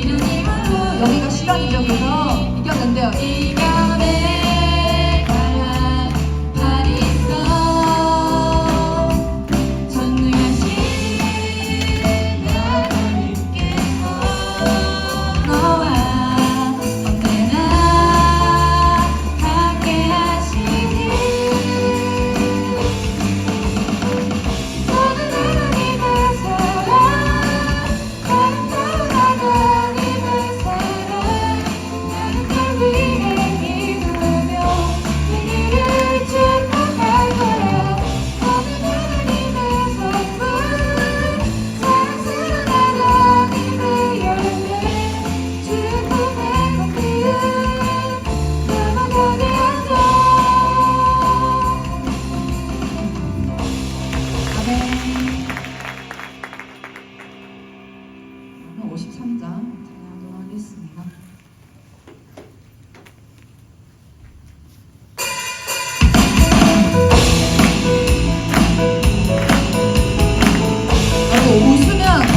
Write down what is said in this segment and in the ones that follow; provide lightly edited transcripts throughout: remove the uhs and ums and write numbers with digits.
여기가 시간이죠. 그래서 이겼는데요.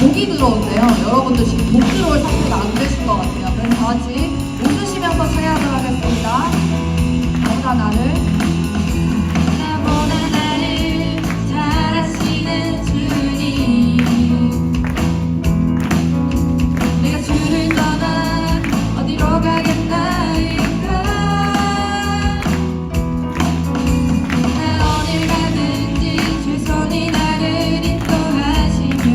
목이 들어온대요. 여러분들 지금 목 들어올 상태가 안 되신 것 같아요. 그래서 다 같이 웃으시면서 찬양하도록 하겠습니다. 나보다 나를 잘 아시는 주님, 내가 주를 떠나 어디로 가겠나이까. 나 어딜 가든지 최선이 나를 인도하시며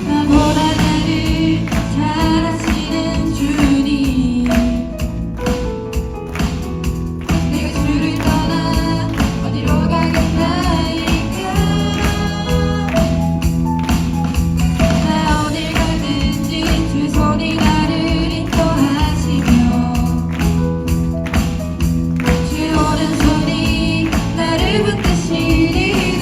나보다 나를 잘 아시는 주님, 내가 주를 떠나 어디로 가겠나이까. 나 어딜 가든지 주 손이 나를 인도하시며 주 오른손이 나를 붙드시리라.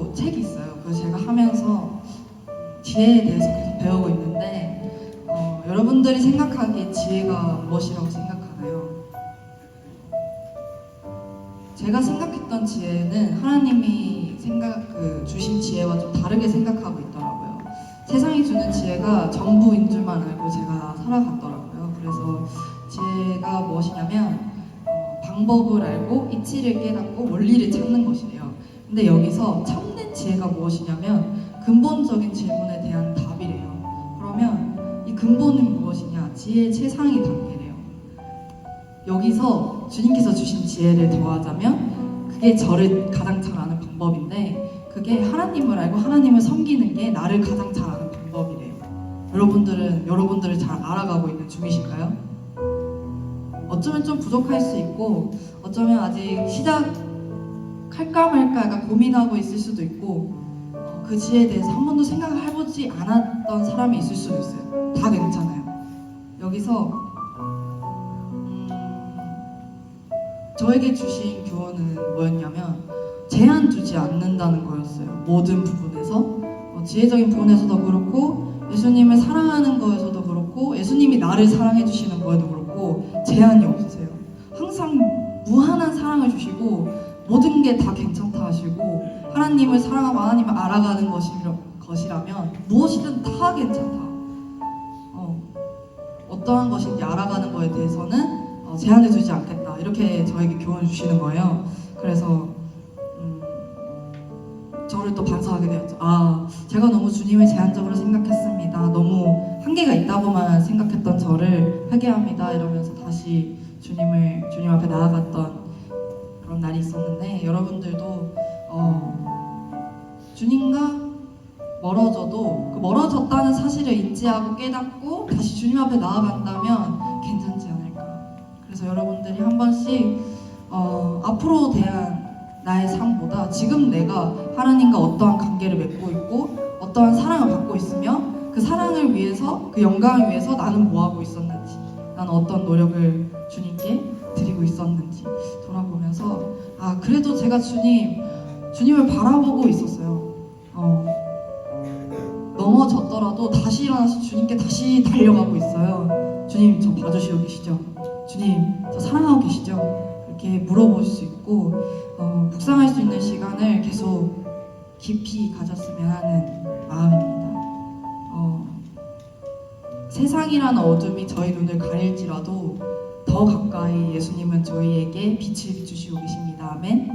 또 책이 있어요. 그래서 제가 하면서 지혜에 대해서 계속 배우고 있는데 여러분들이 생각하기에 지혜가 무엇이라고 생각하나요? 제가 생각했던 지혜는 하나님이 주신 지혜와 좀 다르게 생각하고 있더라고요. 세상이 주는 지혜가 전부인 줄만 알고 제가 살아갔더라고요. 그래서 지혜가 무엇이냐면 방법을 알고 이치를 깨닫고 원리를 찾는 것이래요. 근데 여기서 참된 지혜가 무엇이냐면 근본적인 질문에 대한 답이래요. 그러면 이 근본은 무엇이냐? 지혜의 최상위 단계래요. 여기서 주님께서 주신 지혜를 더하자면 그게 저를 가장 잘 아는 방법인데 그게 하나님을 알고 하나님을 섬기는 게 나를 가장 잘 아는 방법이래요. 여러분들을 잘 알아가고 있는 중이신가요? 어쩌면 좀 부족할 수 있고 어쩌면 아직 시작할까 말까 약간 고민하고 있을 수도 있고 그 지혜에 대해서 한 번도 생각을 해보지 않았던 사람이 있을 수도 있어요. 다 괜찮아요. 여기서 저에게 주신 교훈은 뭐였냐면 제한 두지 않는다는 거였어요. 모든 부분에서 지혜적인 부분에서도 그렇고 예수님을 사랑하는 거에서도 그렇고 예수님이 나를 사랑해 주시는 거에도 그렇고 제한이 없으세요. 항상 무한한 사랑을 주시고 모든 게 다 괜찮다 하시고 하나님을 사랑하고 하나님을 알아가는 것이라면 무엇이든 다 괜찮다. 어떠한 것인지 알아가는 거에 대해서는 제한을 두지 않겠다. 이렇게 저에게 교훈을 주시는 거예요. 그래서 저를 또 반성하게 되었죠. 제가 너무 주님을 제한적으로 생각했습니다. 너무 한계가 있다고만 생각했던 저를 회개합니다. 이러면서 다시 주님 앞에 나아갔던 그런 날이 있었는데 여러분들도 주님과 멀어져도 그 멀어졌다는 사실을 인지하고 깨닫고 다시 주님 앞에 나아간다면 괜찮지 않을까. 그래서 여러분들이 한 번씩 앞으로 대한 나의 삶보다 지금 내가 하나님과 어떠한 관계를 맺고 있고 어떠한 사랑을 받고 있으며 그 사랑을 위해서 그 영광을 위해서 나는 뭐 하고 있었는지 나는 어떤 노력을 주님께 드리고 있었는지 돌아보면서 그래도 제가 주님을 바라보고 있었어요. 넘어졌더라도 다시 일어나서 주님께 다시 달려가고 있어요. 주님 저 봐주시고 계시죠? 주님 저 사랑하고 계시죠? 이렇게 물어볼 수 있고 묵상할 수 있는 시간을 계속 깊이 가졌으면 하는 마음입니다. 세상이라는 어둠이 저희 눈을 가릴지라도 더 가까이 예수님은 저희에게 빛을 주시고 계십니다. 아멘.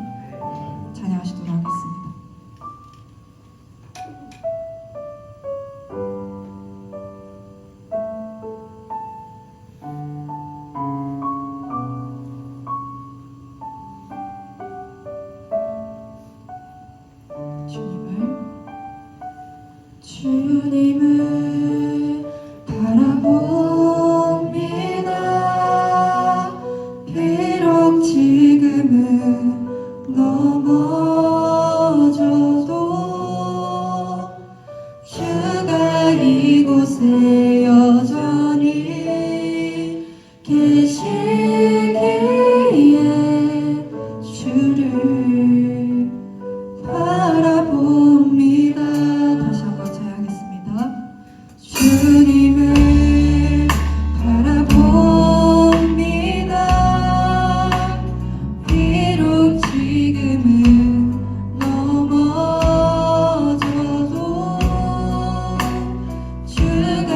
찬양하시도록 하겠습니다. 주님을 바라봅니다. 비록 지금은 넘어져도 주가 이곳에 여전히 계시기에 주를 바라봅니다. 다시 한번 찬양하겠습니다. 주님을 바라봅니다. 비록 지금은 넘어져도 주가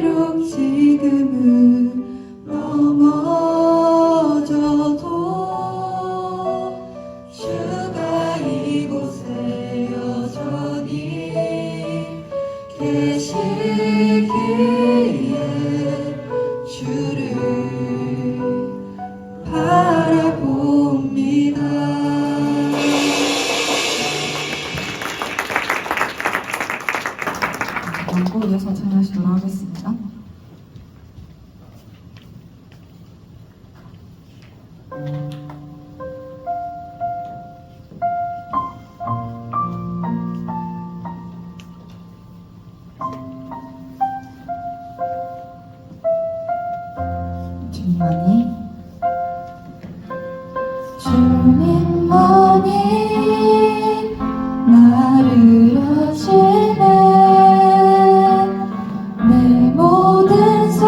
비록 지금은 넘어져도 주가 이곳에 여전히 계시기에 주를 바라봅니다. 광고 이어서 참여하시도록 하겠습니다. 주님만이 주님만이 나를 아시네. 내 모든 삶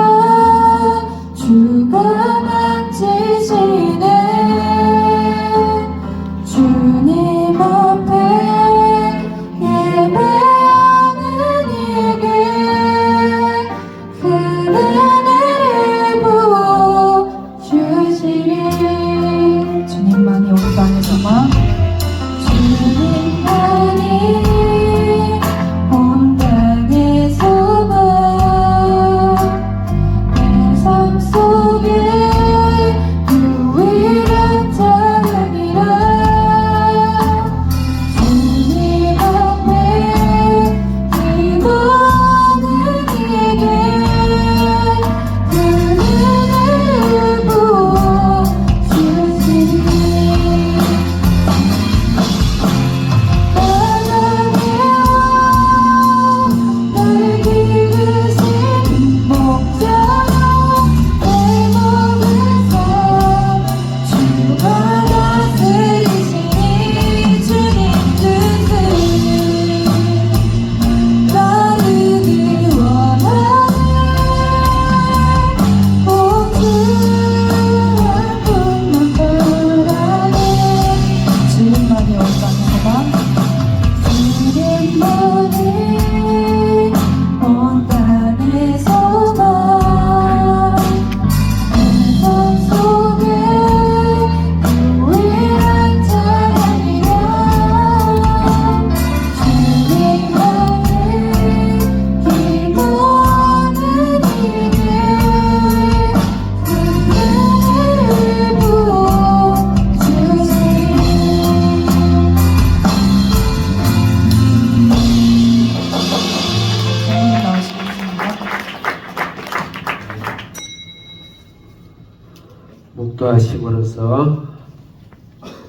주가 만지시네. 주님 앞에 예배하는 이에게 그 은혜를 부어 주시리. 주님만이 우리 땅에서만 주님만이 온 땅에서만 내 삶 속에 유일한 자랑이라. 주님 앞에 기도하는 이에게 그 은혜를 부어 주시리. 나를 기르신 목자로 내 모든 삶 주가 다스리시니. 주님 뜻을 따르길 원하네. 복주할 뿐만 바라네. 주님만이 온 땅에서만 주님만이 온 땅에서만 내 삶 속에 유일한 자랑이라. 주님만이 기도하는 이에게 그 은혜를 부어 주시리. 목도하심으로써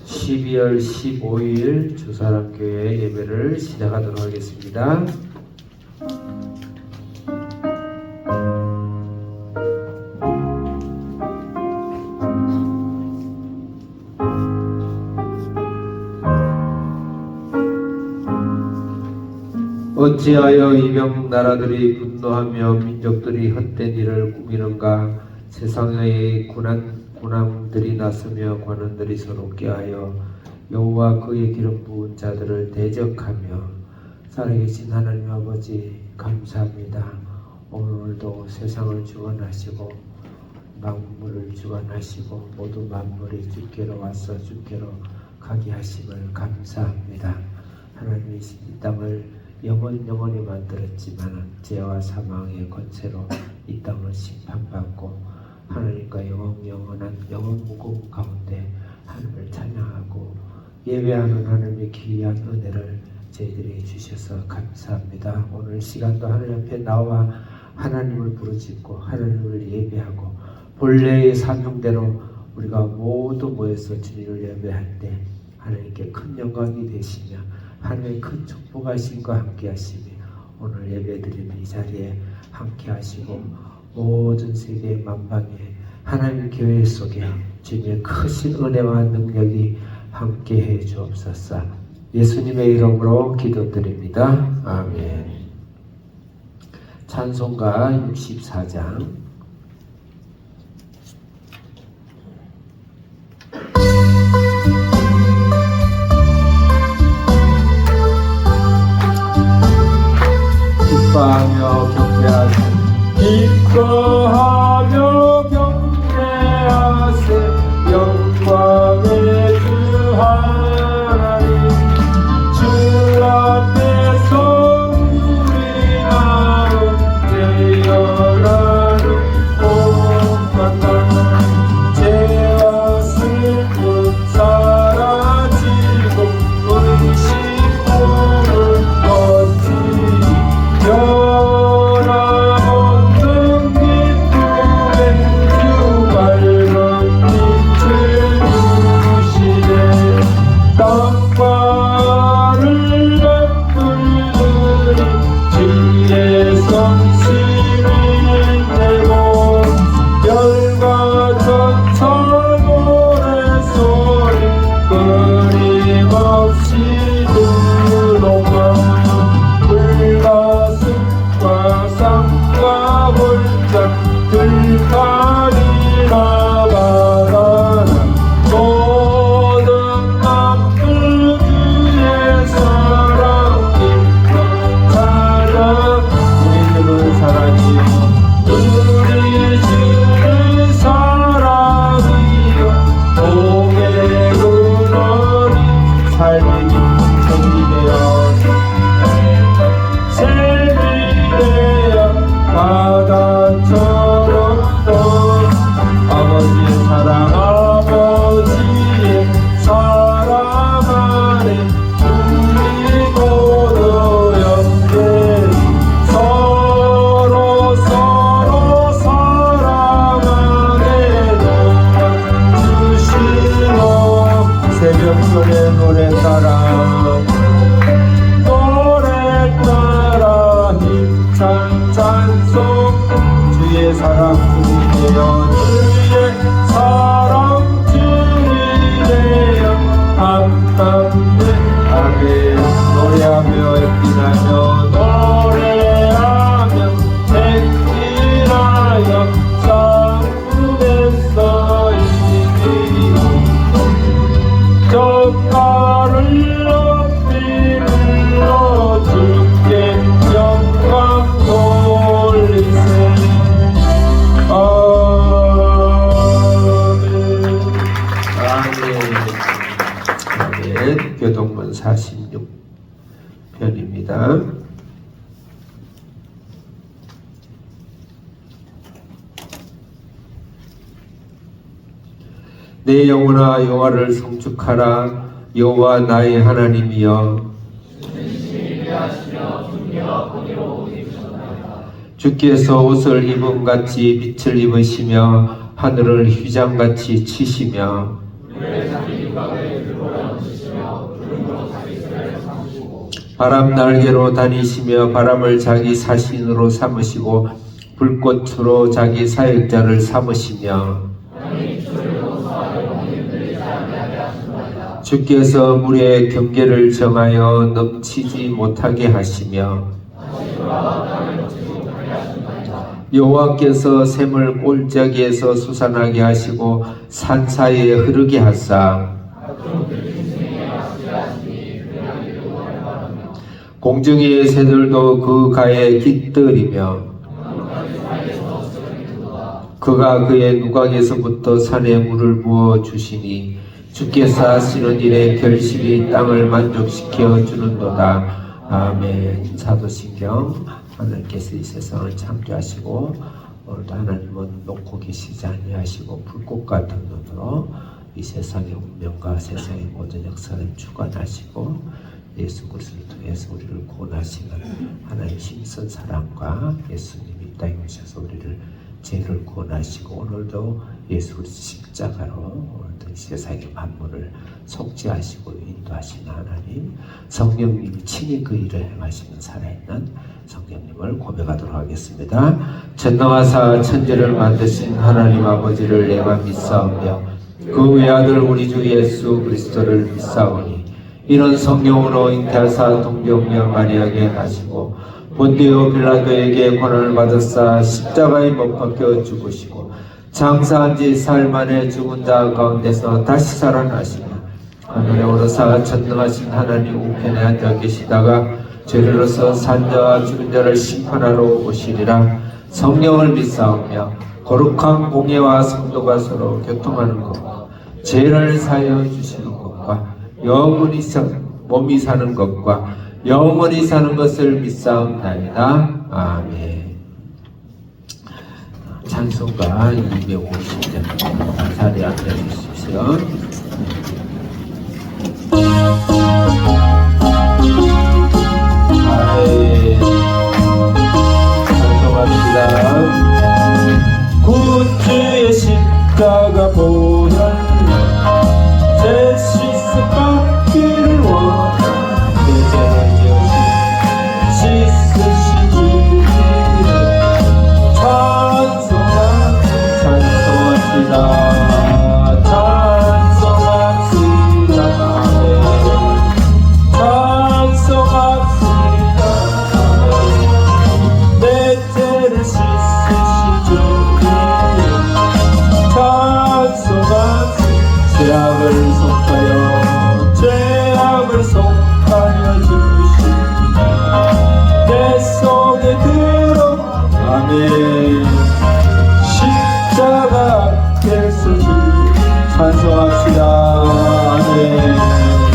12월 15일 주사랑교회 예배를 시작하도록 하겠습니다. 어찌하여 이방 나라들이 분노하며 민족들이 헛된 일을 꾸미는가. 세상의 군왕들이 나서며 관원들이 서로 꾀하여 여호와 그의 기름 부은 자들을 대적하며. 살아계신 하나님 아버지 감사합니다. 오늘도 세상을 주관하시고 만물을 주관하시고 모든 만물이 주께로 와서 주께로 가게 하심을 감사합니다. 하나님이 이 땅을 영원히 만들었지만 죄와 사망의 권세로 이 땅을 심판받고 하나님과 영원한 영원 무궁 가운데 하나님을 찬양하고 예배하는 하나님의 귀한 은혜를 저희들에게 주셔서 감사합니다. 오늘 시간도 하나님 앞에 나와 하나님을 부르짖고 하나님을 예배하고 본래의 사명대로 우리가 모두 모여서 주님을 예배할 때 하나님께 큰 영광이 되시며 하나님의 큰 축복하심과 함께 하시며 오늘 예배드리는 이 자리에 함께 하시고 모든 세계 만방에 하나님 교회 속에 주님의 크신 은혜와 능력이 함께해 주옵소서. 예수님의 이름으로 기도드립니다. 아멘. 찬송가 64장. 기뻐하며 경배하며 기뻐하며 경배하세 영광의 주 하나님 주 앞에서 우리 마음 되어라는 복받다 죄와 슬픔 사라지고 의심을 거치며 노래 따라 힘찬 찬송 주의 사랑 주님이여 주의 사랑 주님이여 함담네 아멘 노래하며 액기나며 노래하며 액기나여 싸움에서 이기리 젓가를 높이 불러 주께 영광 돌리세 아멘 아멘 교동문 46편입니다. 내 영혼아 여호와를 송축하라. 여호와 나의 하나님이여 주께서 옷을 입음같이 빛을 입으시며 하늘을 휘장같이 치시며 바람 날개로 다니시며 바람을 자기 사신으로 삼으시고 불꽃으로 자기 사역자를 삼으시며 주께서 물의 경계를 정하여 넘치지 못하게 하시며 여호와께서 샘을 골짜기에서 솟아나게 하시고 산 사이에 흐르게 하사 공중의 새들도 그 가에 깃들이며 그가 그의 누각에서부터 산에 물을 부어 주시니 주께서 하시는 일에 결실이 땅을 만족시켜 주는도다. 아멘. 사도신경 하나님께서 이 세상을 창조하시고 오늘도 하나님은 놓고 계시지 아니하시고 불꽃 같은 눈으로 이 세상의 운명과 세상의 모든 역사를 주관하시고 예수 그리스도를 통해서 우리를 구원하시는 하나님 힘쓴 사랑과 예수님이 이 땅에 오셔서 우리를 죄를 구원하시고 오늘도 예수 그리스도 십자가로 오늘도 이 세상의 만물을 속죄하시고 인도하시는 하나님 성령님이 친히 그 일을 행하시는 살아있는 성령님을 고백하도록 하겠습니다. 전능하사 천지를 만드신 하나님 아버지를 내가 믿사오며 그 외아들 우리 주 예수 그리스도를 믿사오니 이런 성령으로 잉태하사 동정녀 마리아에게 하시고 본디오 빌라도에게 고난을 받았사 십자가에 못 박혀 죽으시고 장사한 지 사흘 만에 죽은 자 가운데서 다시 살아나시며 하늘에 오르사 전능하신 하나님 우편에 앉아 계시다가 죄로서 산 자와 죽은 자를 심판하러 오시리라. 성령을 믿사오며 거룩한 공예와 성도가 서로 교통하는 것과 죄를 사하여 주시는 것과 몸이 사는 것과 영원히 사는 것을 믿사옵나이다. 아멘. 찬송가 250장 자리에 앉아주십시오. 아멘. 찬송합니다. 구주의 십자가 보혈로 제 씻음 받기를 원하 내 죄를 씻으신 주님 찬송합시다. 죄악을 속하여 주시니 내 속에 들어 아멘. 십자가 앞에서 주 찬송합시다. 아멘.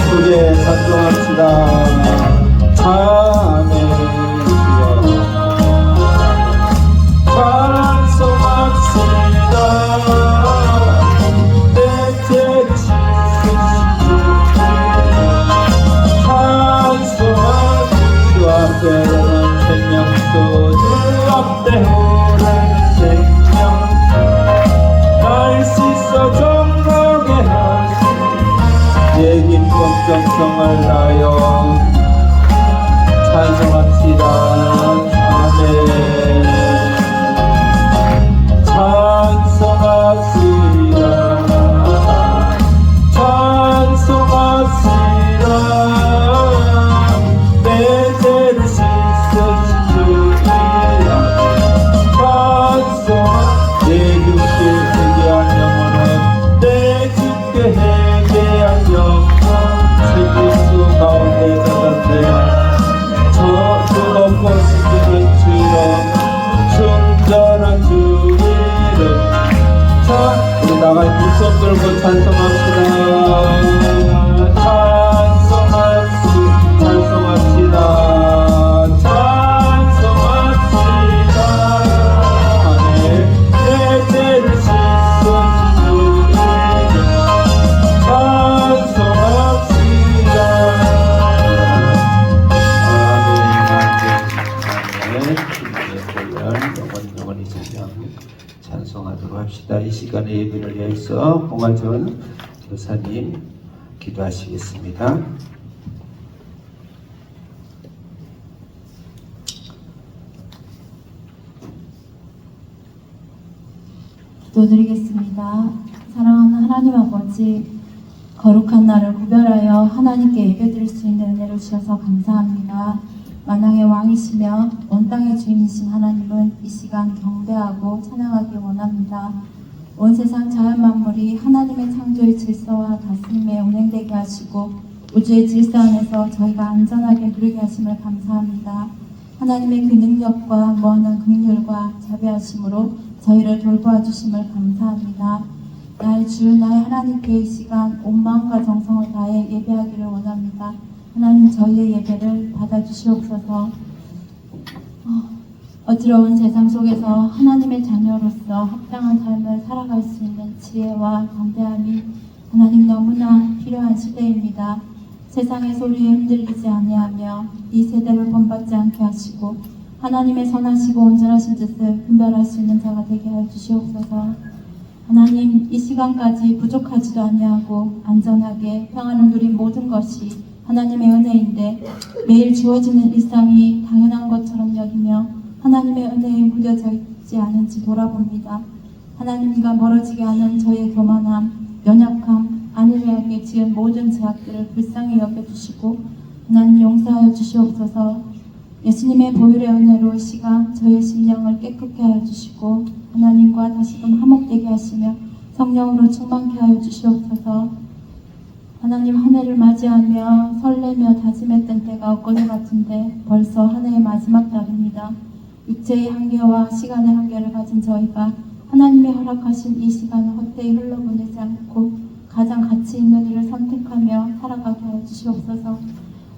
크게 찬송합시다. 아멘. 때로는 생명수 주 앞에 흐르는 생명수 날 씻어 정하게 하시니 내 기쁨 정성을 다하여 찬송합시다. 아멘. 찬송합시다. 찬송합시다. 우리 나가 물손 들고 찬송합시다. 찬송합시다. 아멘. 내 죄를 씻어주신 주님 찬송합시다. 아멘. 영원히 찬송하도록 합시다. 이 시간에 예배를 위해서 봉화전 교사님 기도하시겠습니다. 기도드리겠습니다. 사랑하는 하나님 아버지, 거룩한 날을 구별하여 하나님께 예배드릴 수 있는 은혜를 주셔서 감사합니다. 만왕의 왕이시며 온 땅의 주인이신 하나님은 이 시간 경배하고 찬양하기 원합니다. 온 세상 자연 만물이 하나님의 창조의 질서와 다스림에 운행되게 하시고 우주의 질서 안에서 저희가 안전하게 누리게 하심을 감사합니다. 하나님의 그 능력과 무한한 긍휼과 자비하심으로 저희를 돌보아 주심을 감사합니다. 나의 주 나의 하나님께 이 시간 온 마음과 정성을 다해 예배하기를 원합니다. 하나님 저희의 예배를 받아주시옵소서. 어지러운 세상 속에서 하나님의 자녀로서 합당한 삶을 살아갈 수 있는 지혜와 담대함이 하나님 너무나 필요한 시대입니다. 세상의 소리에 흔들리지 아니하며 이 세대를 본받지 않게 하시고 하나님의 선하시고 온전하신 뜻을 분별할 수 있는 자가 되게 하여 주시옵소서. 하나님 이 시간까지 부족하지도 아니하고 안전하게 평안을 누린 모든 것이 하나님의 은혜인데 매일 주어지는 일상이 당연한 것처럼 여기며 하나님의 은혜에 무뎌져 있지 않은지 돌아봅니다. 하나님과 멀어지게 하는 저희의 교만함, 연약함, 안일하게 지은 모든 죄악들을 불쌍히 여겨주시고 하나님 용서하여 주시옵소서. 예수님의 보혈의 은혜로 이 시간 저희의 심령을 깨끗게 하여 주시고 하나님과 다시금 화목되게 하시며 성령으로 충만케 하여 주시옵소서. 하나님 한 해를 맞이하며 설레며 다짐했던 때가 엊그제 같은데 벌써 한 해의 마지막 달입니다. 육체의 한계와 시간의 한계를 가진 저희가 하나님의 허락하신 이 시간을 헛되이 흘러보내지 않고 가장 가치 있는 일을 선택하며 살아가게 하여 주시옵소서.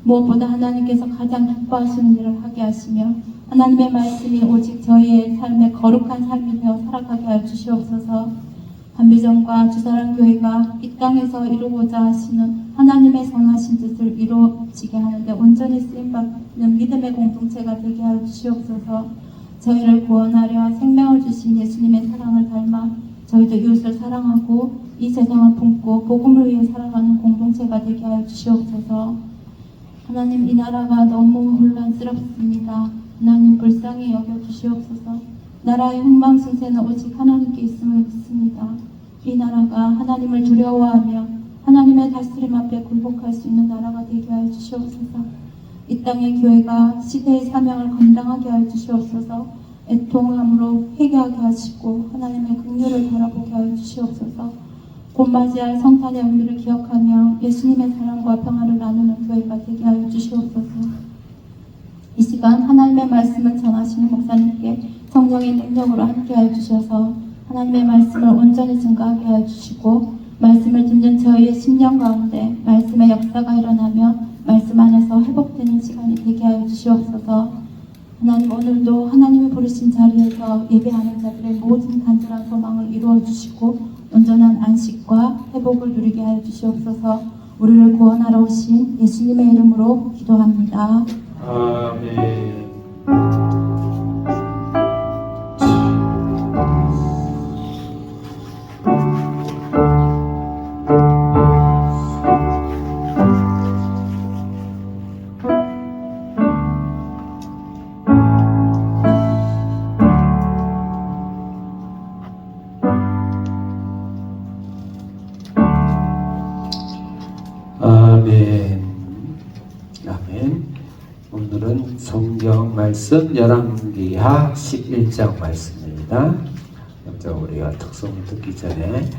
무엇보다 하나님께서 가장 기뻐하시는 일을 하게 하시며 하나님의 말씀이 오직 저희의 삶의 거룩한 삶이 되어 살아가게 하여 주시옵소서. 한비전과 주사랑교회가 이 땅에서 이루고자 하시는 하나님의 선하신 뜻을 이루어지게 하는데 온전히 쓰임받는 믿음의 공동체가 되게 하여 주시옵소서. 저희를 구원하려 생명을 주신 예수님의 사랑을 닮아 저희도 이웃을 사랑하고 이 세상을 품고 복음을 위해 살아가는 공동체가 되게 하여 주시옵소서. 하나님, 이 나라가 너무 혼란스럽습니다. 하나님, 불쌍히 여겨주시옵소서. 나라의 흥망승세는 오직 하나님께 있음을 믿습니다. 이 나라가 하나님을 두려워하며 하나님의 다스림 앞에 굴복할 수 있는 나라가 되게 하여 주시옵소서. 이 땅의 교회가 시대의 사명을 감당하게 하여 주시옵소서. 애통함으로 회개하게 하시고 하나님의 긍휼을 바라보게 하여 주시옵소서. 곧 맞이할 성탄의 의미를 기억하며 예수님의 사랑과 평화를 나누는 교회가 되게 하여 주시옵소서. 이 시간 하나님의 말씀을 전하시는 목사님께 성령의 능력으로 함께하여 주셔서 하나님의 말씀을 온전히 증거하게 하여 주시고 말씀을 듣는 저희의 심령 가운데 말씀의 역사가 일어나며 말씀 안에서 회복되는 시간이 되게 하여 주시옵소서. 하나님, 오늘도 하나님이 부르신 자리에서 예배하는 자들의 모든 간절한 소망을 이루어 주시고 온전한 안식과 회복을 누리게 하여 주시옵소서. 우리를 구원하러 오신 예수님의 이름으로 기도합니다. 아멘. 아멘. 아멘. 오늘은 성경 말씀 열왕기하 11장 말씀입니다. 먼저 우리가 특성을 듣기 전에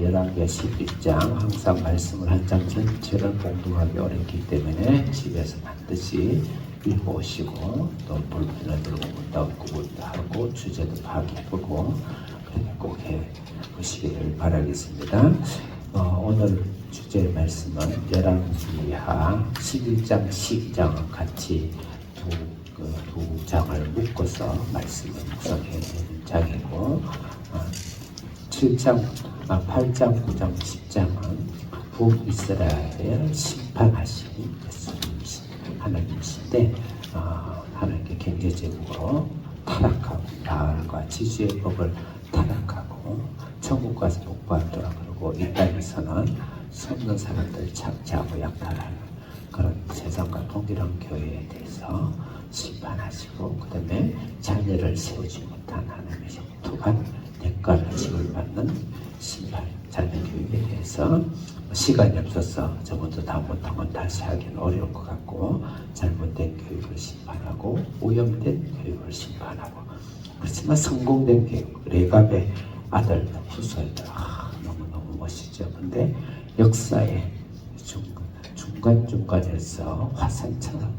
열왕기하 11장 항상 말씀을 한 장 전체를 공독하기 어렵기 때문에 집에서 반드시 읽어오시고 또 볼펜을 들고 문답 구분도 하고 주제도 파악해보고 그렇게 꼭 해보시기를 바라겠습니다. 오늘 주제 말씀은 열왕기하 11장, 12장 같이 두 장을 묶어서 말씀을 묵상해 드리는 장이고 8장, 9장, 10장은 북이스라엘 심판하신 하나님이신데 하나님께 경제적으로 타락하고 바알과 지주의 법을 타락하고 천국까지 못 받더라. 그리고 이 땅에서는 선한 사람들 착취하고 약탈하는 그런 세상과 동일한 교회에 대해서 심판하시고 그 다음에 자녀를 세우지 못한 하나님의 독한 대가를 지불받는 심판 자녀 교육에 대해서 시간이 없어서 저번도 다음부터 건 다시 하기는 어려울 것 같고 잘못된 교육을 심판하고 오염된 교육을 심판하고 그렇지만 성공된 교육 레갑의 아들 후손들 너무너무 멋있죠. 근데 역사의 중간중간에서 화산처럼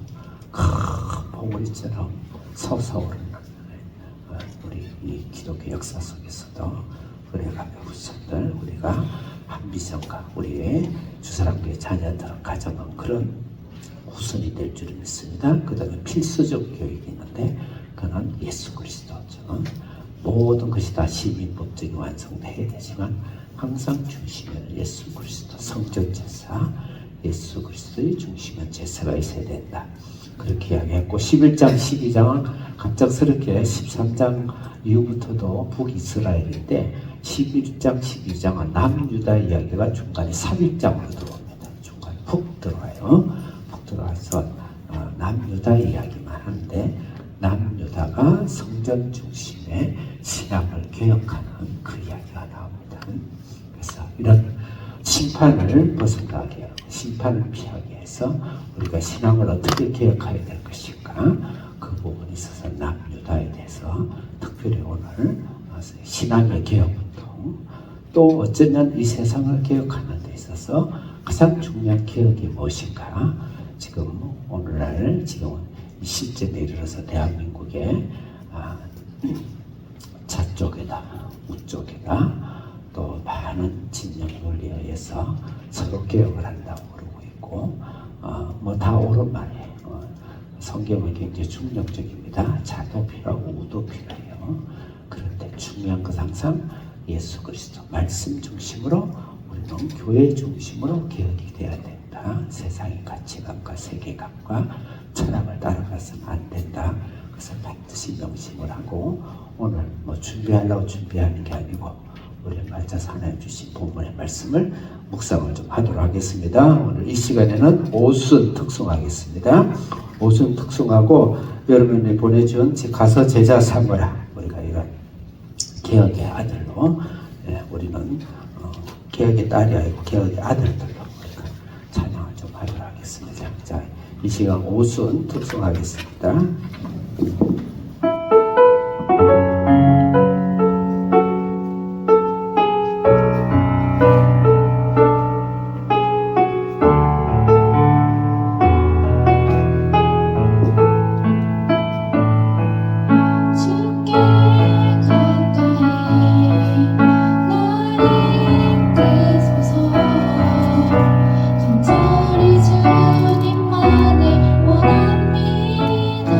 큰 봉우리처럼 솟아오르는 우리 이 기독교 역사 속에서도 레갑의 후손들 우리가 한비전과 우리의 주사랑교회 자녀들 가정은 그런 후손이 될 줄 믿습니다. 그 다음에 필수적 교육이 있는데 그는 예수 그리스도죠. 모든 것이 다 시민법적인 완성돼야 되지만 항상 중심에는 예수 그리스도 성전제사 예수 그리스도의 중심은 제사가 있어야 된다. 그렇게 이야기했고 11장 12장은 갑작스럽게 13장 이후부터도 북이스라엘인데 11장 12장은 남유다 이야기가 중간에 3일장으로 들어옵니다. 중간에 푹 들어와요. 푹 들어와서 남유다 이야기만 하는데 남유다가 성전 중심의 신앙을 개혁하는 그 이야기가 나옵니다. 그래서 이런 심판을 벗어나게 하고 심판을 피하게 해서 우리가 신앙을 어떻게 개혁해야 될 것인가 그 부분에 있어서 남유다에 대해서 특별히 오늘 신앙의 개혁운동 또 어쩌면 이 세상을 개혁하는 데 있어서 가장 중요한 개혁이 무엇인가 지금 오늘날 지금 이 시점에 이르러서 대한민국의 좌쪽에다 우쪽에다 또 많은 진영 논리에 의해서 서로 개혁을 한다고 그러고 있고 뭐 다 옳은 말이에요. 성경은 굉장히 중력적입니다. 좌도 필요하고 우도 필요해요. 그런데 중요한 것은 항상 예수 그리스도 말씀 중심으로 우리는 교회 중심으로 개혁이 돼야 된다. 세상의 가치관과 세계관과 철학을 따라가서는 안 된다. 그래서 반드시 명심을 하고 오늘 뭐 준비하려고 준비하는 게 아니고 우리 말자서 하나님 주신 본문의 말씀을 묵상을 좀 하도록 하겠습니다. 오늘 이 시간에는 오순 특송하겠습니다. 오순 특송하고 여러분이 보내준 가서 제자 삼으라. 우리가 이런 개혁의 아들로 우리는 개혁의 딸이 아니고 개혁의 아들들로 우리가 찬양을 좀 하도록 하겠습니다. 자, 이 시간 오순 특송하겠습니다. 간절히 주님만을 원합니다.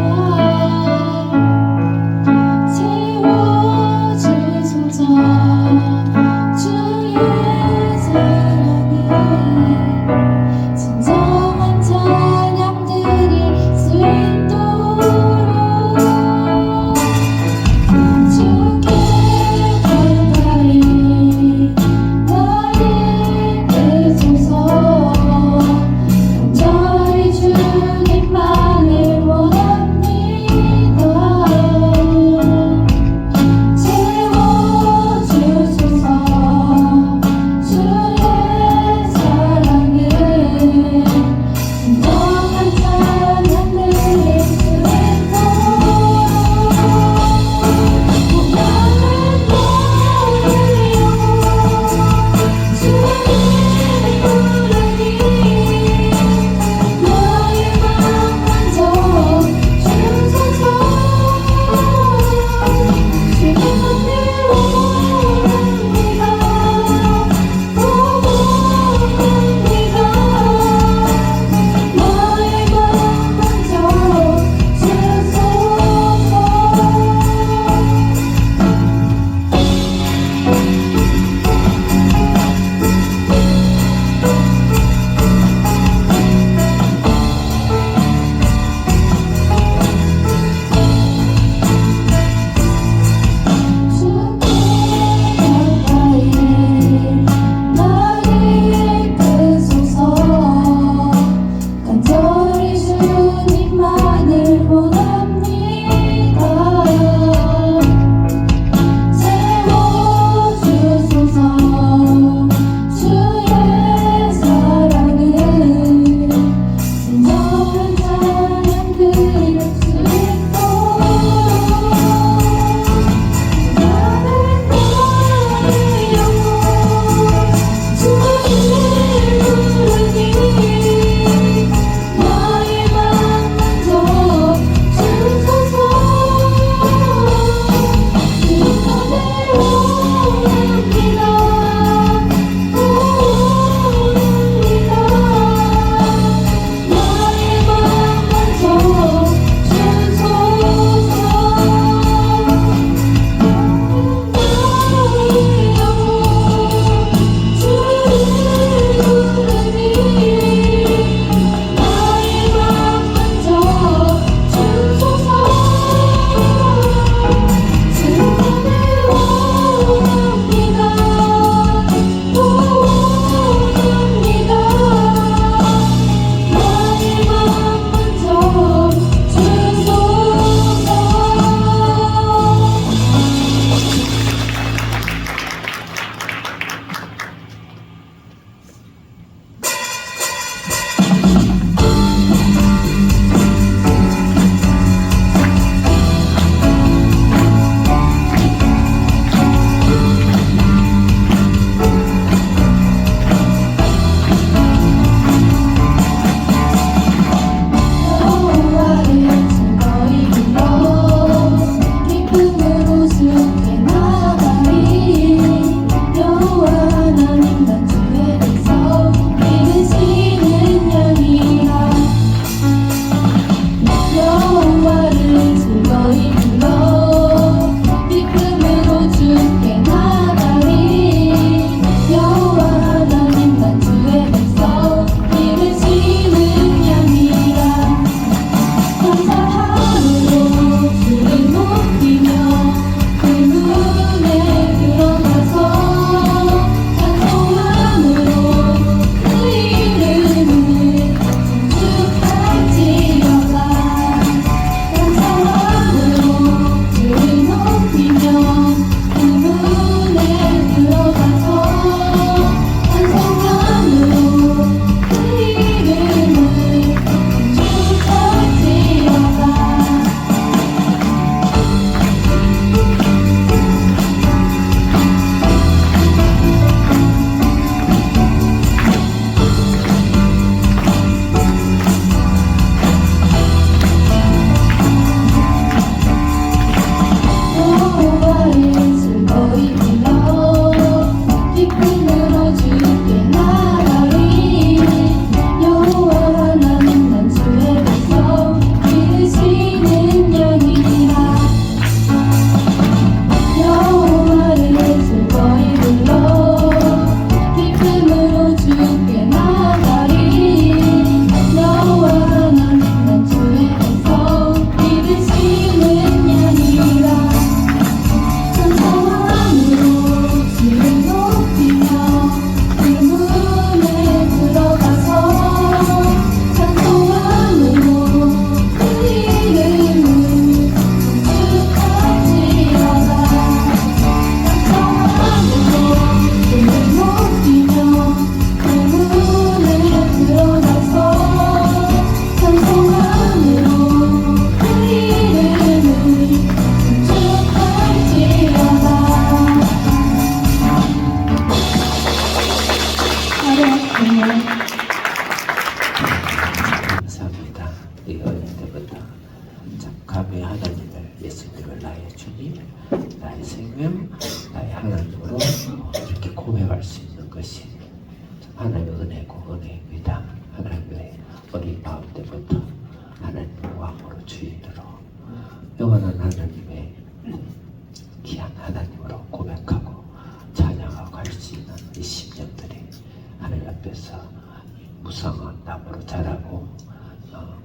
하나님으로 이렇게 고백할 수 있는 것이 하나님의 은혜고 은혜입니다. 하나님의 어린 마음 때부터 하나님의 왕으로 주인으로 영원한 하나님의 귀한 하나님으로 고백하고 찬양하고 갈 수 있는 이 심령들이 하나님 앞에서 무성한 나무로 자라고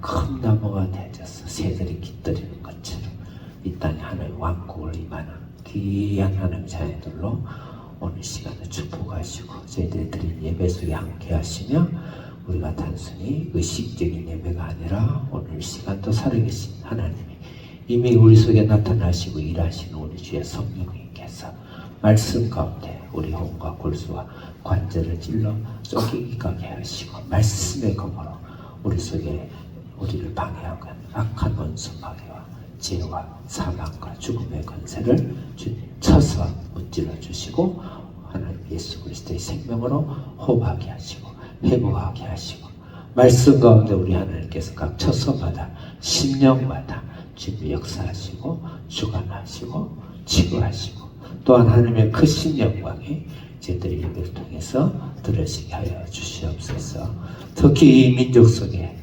큰 나무가 되어서 새들이 깃들이는 것처럼 이 땅에 하나님의 왕국을 임하는 귀한 하나님의 자녀들로 오늘 시간을 축복하시고 저희들이 드린 예배 속에 함께 하시며 우리가 단순히 의식적인 예배가 아니라 오늘 시간도 살아계신 하나님이 이미 우리 속에 나타나시고 일하시는 우리 주의 성령님께서 말씀 가운데 우리 혼과 골수와 관절을 찔러 쫓기게 하시고 말씀의 검으로 우리 속에 우리를 방해하고 악한 원수 마귀와 죄와 사망과 죽음의 권세를 쳐서 문질러 주시고 하나님 예수 그리스도의 생명으로 호흡하게 하시고 회복하게 하시고 말씀 가운데 우리 하나님께서 각 처소마다 심령마다 주님 역사하시고 주관하시고 치유하시고 또한 하나님의 크신 영광이 저희들의 예배를 통해서 들으시게 하여 주시옵소서. 특히 이 민족 속에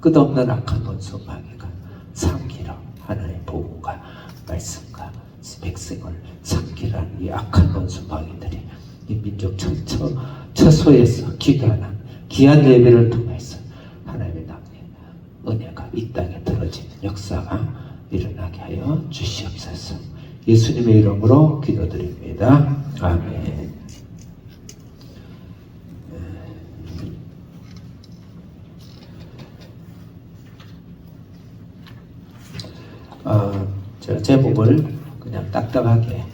끝없는 악한 원수 마귀가 삼키러 하나님의 복음과 말씀과 백성을 삼키라는 이 악한 원수 마귀들이 이 민족 처소에서 기도하는 귀한 예배를 통해서 하나님의 은혜가 이 땅에 들어지는 역사가 일어나게 하여 주시옵소서. 예수님의 이름으로 기도드립니다. 아멘. 제목을 그냥 딱딱하게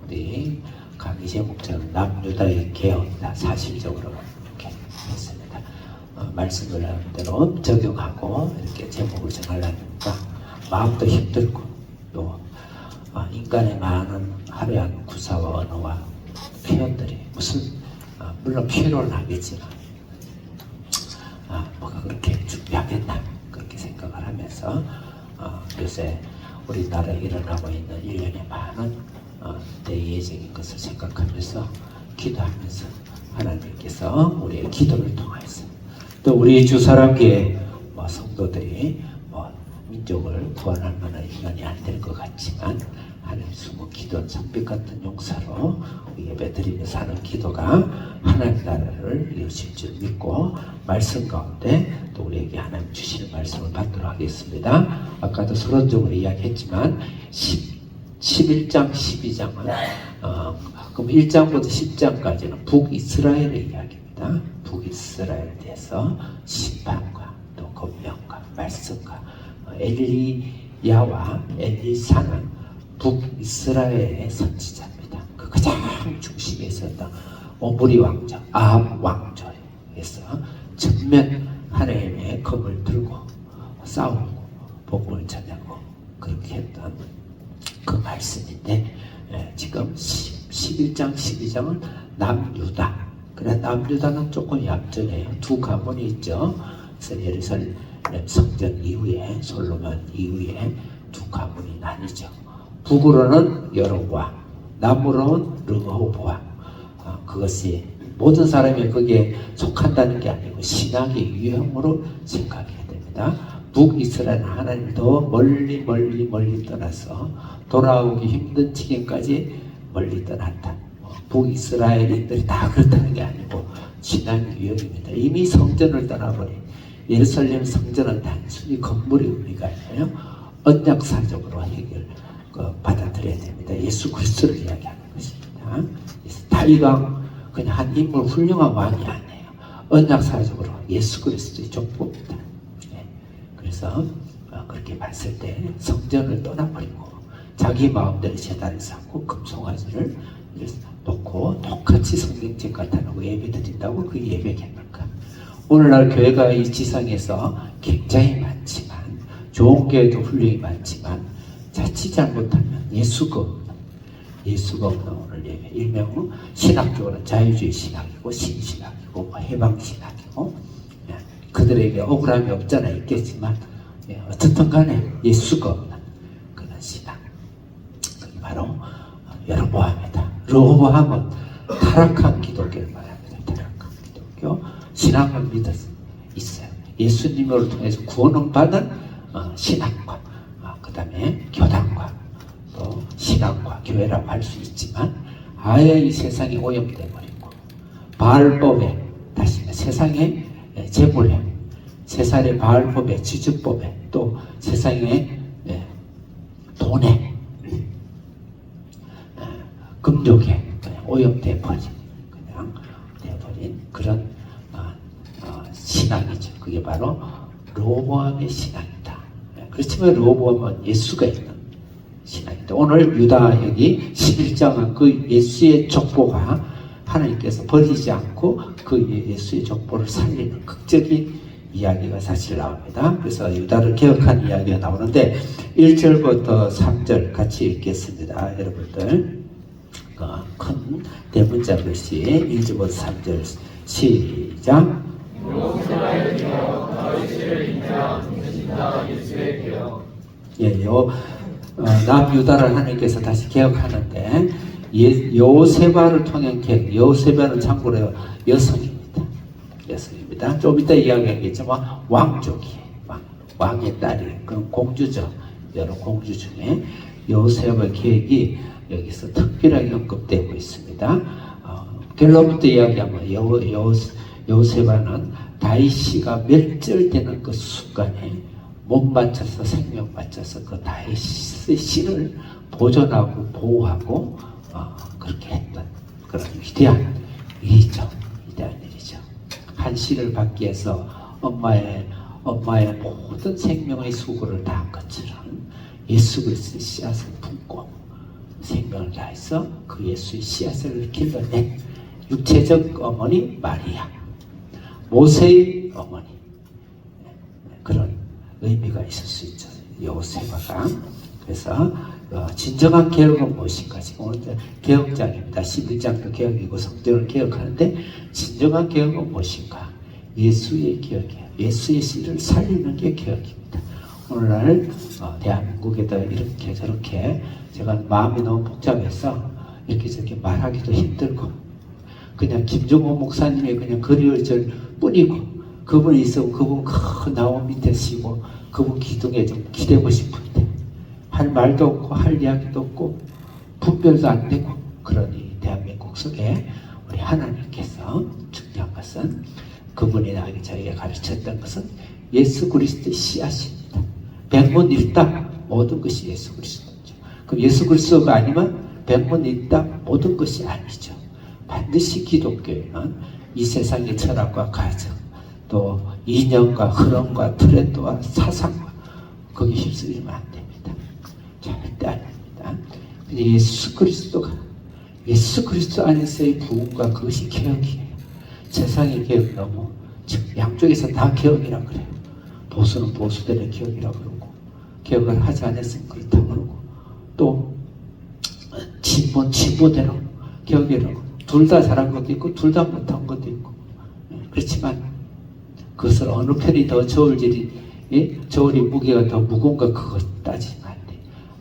우리 강의 제목처럼 남유다의 개혁이다. 사실적으로 이렇게 했습니다. 말씀을 하는 대로 적용하고 이렇게 제목을 정하려니까 마음도 힘들고 또 인간의 많은 화려한 구사와 언어와 표현들이 무슨 물론 필요는 하겠지만 뭐가 그렇게 준비하겠나 그렇게 생각을 하면서 요새 우리나라에 일어나고 있는 일련의 많은 대예적인 것을 생각하면서 기도하면서 하나님께서 우리의 기도를 통해서 또 우리 주 사랑교회 성도들이 민족을 구원할 만한 인간이 안 될 것 같지만 하나님 숨은 기도 선빛 같은 용사로 예배 드리면서 하는 기도가 하나님 나라를 이루실 줄 믿고 말씀 가운데 또 우리에게 하나님 주시는 말씀을 받도록 하겠습니다. 아까도 서론적으로 이야기했지만 11장 12장은 그럼 1장부터 10장까지는 북이스라엘의 이야기입니다. 북이스라엘에 대해서 심판과 또 권면과 말씀과 엘리야와 엘리사는 북이스라엘의 선지자입니다. 그 가장 중심에 있었던 오므리 왕조, 아합 왕조에서 전면 하나님의 검을 들고 싸우고 복음을 전하고 그렇게 했던 그 말씀인데 지금 11장, 12장은 남유다. 그래 남유다는 조금 얌전해요. 두 가문이 있죠. 그래서 예루살렘 성전 이후에 솔로몬 이후에 두 가문이 나뉘죠. 북으로는 여로보암, 남으로는 르호보암. 그것이 모든 사람이 거기에 속한다는 게 아니고 신학의 유형으로 생각해야 됩니다. 북이스라엘은 하나님을 더 멀리 떠나서 돌아오기 힘든 지경까지 멀리 떠났다. 북이스라엘인들이 다 그렇다는 게 아니고 신학의 유형입니다. 이미 성전을 떠나버린 예루살렘 성전은 단순히 건물의 의미가 아니에요. 언약사적으로 받아들여야 됩니다. 예수 그리스도를 이야기하는 것입니다. 다윗왕 그냥 한 인물 훌륭한 왕이 아니에요. 언약사적으로 예수 그리스도의 족보입니다. 그래서 그렇게 봤을 때 성전을 떠나버리고 자기 마음대로 제단을 쌓고 금송아지를 놓고 똑같이 성경책 같아놓고 예배 드린다고 그 예배겠는가? 오늘날 교회가 이 지상에서 굉장히 많지만 좋은 교회도 훌륭히 많지만 자칫 잘못하면 예수가 없는 오늘 예배 일명 신학적으로는 자유주의 신학이고 신신학이고 해방신학이고 그들에게 억울함이 없잖아 있겠지만 어떻든 간에 예수가 없는 그런 신학 그게 바로 여로보암이다. 로보암은 타락한 기독교를 말합니다. 타락한 기독교. 신앙을 믿어서 있어요. 예수님을 통해서 구원을 받은 신앙과 그 다음에 교단과 또 신앙과 교회라고 할 수 있지만 아예 이 세상에 오염돼 버리고 바알법에 다시 세상의 재물에 세상의 바알법에 지주법에 또 세상의 돈에 금욕에 오염돼 버린 그냥 돼버린 그런 신앙이죠. 그게 바로 로보암의 신앙이다. 그렇지만 로보암은 예수가 있는 신앙이다. 오늘 유다 여기 11장은 그 예수의 족보가 하나님께서 버리지 않고 그 예수의 족보를 살리는 극적인 이야기가 사실 나옵니다. 그래서 유다를 개혁한 이야기가 나오는데 1절부터 3절 같이 읽겠습니다. 여러분들 큰 대문자 글씨 1절부터 3절 시작. 남유다를 하나님께서 다시 개혁하는데 요세바를 통한 개혁. 요세바는 참고로 여성입니다. 여성입니다. 좀 이따 이야기하겠지만 왕족이에요. 왕의 딸이에요. 그럼 공주죠. 여러 공주 중에 요세바 계획이 여기서 특별하게 언급되고 있습니다. 결론부터 이야기하면 요세바는 다윗이가 멸절되는 그 순간에 몸 바쳐서 생명 바쳐서 그 다윗의 씨를 보존하고 보호하고 그렇게 했던 그런 위대한 일이죠. 위대한 일이죠. 한 씨를 받기 위해서 엄마의 모든 생명의 수고를 다한 것처럼 예수 그리스도의 씨앗을 품고 생명을 다해서 그 예수의 씨앗을 길러낸 육체적 어머니 마리아, 모세의 어머니, 그런 의미가 있을 수 있죠. 요세바가. 그래서 진정한 개혁은 무엇인가? 지금 오늘 개혁장입니다. 11장도 개혁이고 성전을 개혁하는데 진정한 개혁은 무엇인가? 예수의 개혁이에요. 예수의 씨를 살리는 게 개혁입니다. 오늘날 대한민국에다 이렇게 저렇게 제가 마음이 너무 복잡해서 이렇게 저렇게 말하기도 힘들고 그냥 김종호 목사님이 그냥 그리워질 뿐이고 그분이 있으면 그분 큰 나무 밑에 쉬고 그분 기둥에 좀 기대고 싶은데 할 말도 없고 할 이야기도 없고 분별도 안 되고 그러니 대한민국 속에 우리 하나님께서 중요한 것은 그분이 나에게 저에게 가르쳤던 것은 예수 그리스도의 씨앗입니다. 백문 일답 모든 것이 예수 그리스도죠. 그럼 예수 그리스도가 아니면 백문 일답 모든 것이 아니죠. 반드시 기독교에는 이 세상의 철학과 가정 또 이념과 흐름과 트렌드와 사상과 거기 휩쓸리면 안 됩니다. 절대 아닙니다. 예수 그리스도 안에서의 부흥과 그것이 개혁이에요. 세상의 개혁 너무 양쪽에서 다 개혁이라고 그래요. 보수는 보수대로 개혁이라고 그러고 개혁을 하지 않았으면 그렇다고 그러고 또 진보는 진보대로 개혁이라고 둘 다 잘한 것도 있고 둘 다 못한 것도 있고 그렇지만 그것을 어느 편이 더 저울이 무게가 더 무거운가 그것 따지면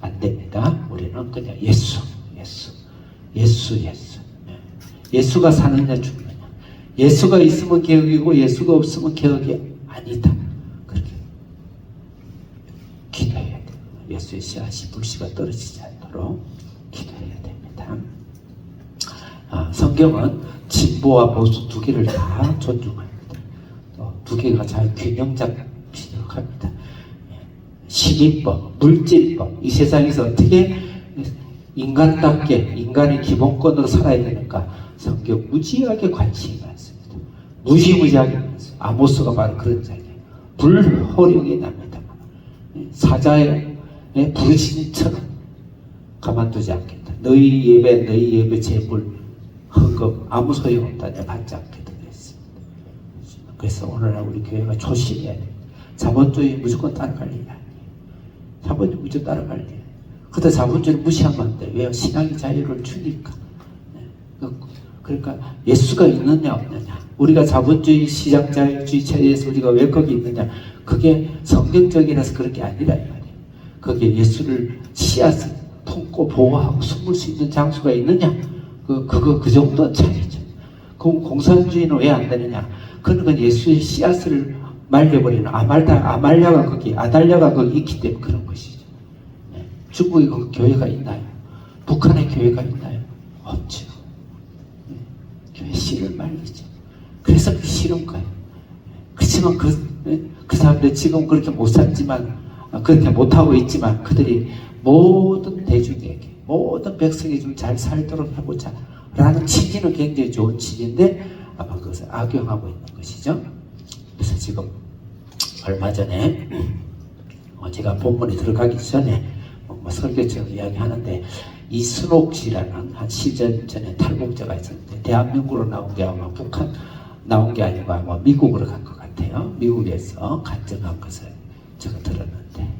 안 됩니다. 우리는 그냥 예수가 사느냐 죽느냐 예수가 있으면 개혁이고 예수가 없으면 개혁이 아니다. 그렇게 기도해야 돼요. 예수의 씨앗이 불씨가 떨어지지 않도록 기도해야 됩니다. 성경은 진보와 보수 두 개를 다 존중합니다. 두 개가 잘 균형 잡히도록 합니다. 시민법, 물질법, 이 세상에서 어떻게 인간답게 인간의 기본권으로 살아야 되는가 성경 무지하게 관심이 많습니다. 무지하게 많습니다. 아모스가 바로 그런 자예요. 불호령이 납니다. 사자의 부르짖음처럼 가만두지 않겠다. 너희 예배 제물 헌금 아무 소용없다. 내가 받지 않겠다 그랬습니다. 그래서 오늘날 우리 교회가 조심해야 돼요. 자본주의 무조건 따라갈 일이 아니에요. 자본주의 무조건 따라갈 일. 그때 자본주의를 무시하면 안 돼요. 왜요? 신앙의 자유를 주니까. 그러니까 예수가 있느냐 없느냐. 우리가 자본주의 시장자유주의 체제에서 우리가 왜 거기 있느냐. 그게 성경적이라서 그런 게 아니라 이 말이에요. 거기에 예수를 씨앗을 품고 보호하고 숨을 수 있는 장소가 있느냐. 그 정도 차이죠. 그럼 공산주의는 왜 안 되느냐? 그건 예수의 씨앗을 말려버리는 아말랴가 거기, 아달랴가 거기 있기 때문에 그런 것이죠. 네. 중국에 그 교회가 있나요? 북한에 교회가 있나요? 없죠. 네. 교회 씨를 말리죠. 그래서 그 싫은 거예요. 그렇지만 그 사람들 지금 그렇게 못 살지만, 그렇게 못하고 있지만, 그들이 모든 대중에게, 모든 백성이 좀 잘 살도록 해보자 라는 취지는 굉장히 좋은 취지인데 아마 그것을 악용하고 있는 것이죠. 그래서 지금 얼마 전에 제가 본문에 들어가기 전에 설교처럼 이야기하는데, 이순옥 씨라는 한 10년 전에 탈북자가 있었는데 대한민국으로 나온 게 아마 북한 나온 게 아니고 아마 미국으로 간 것 같아요. 미국에서 간증한 것을 제가 들었는데,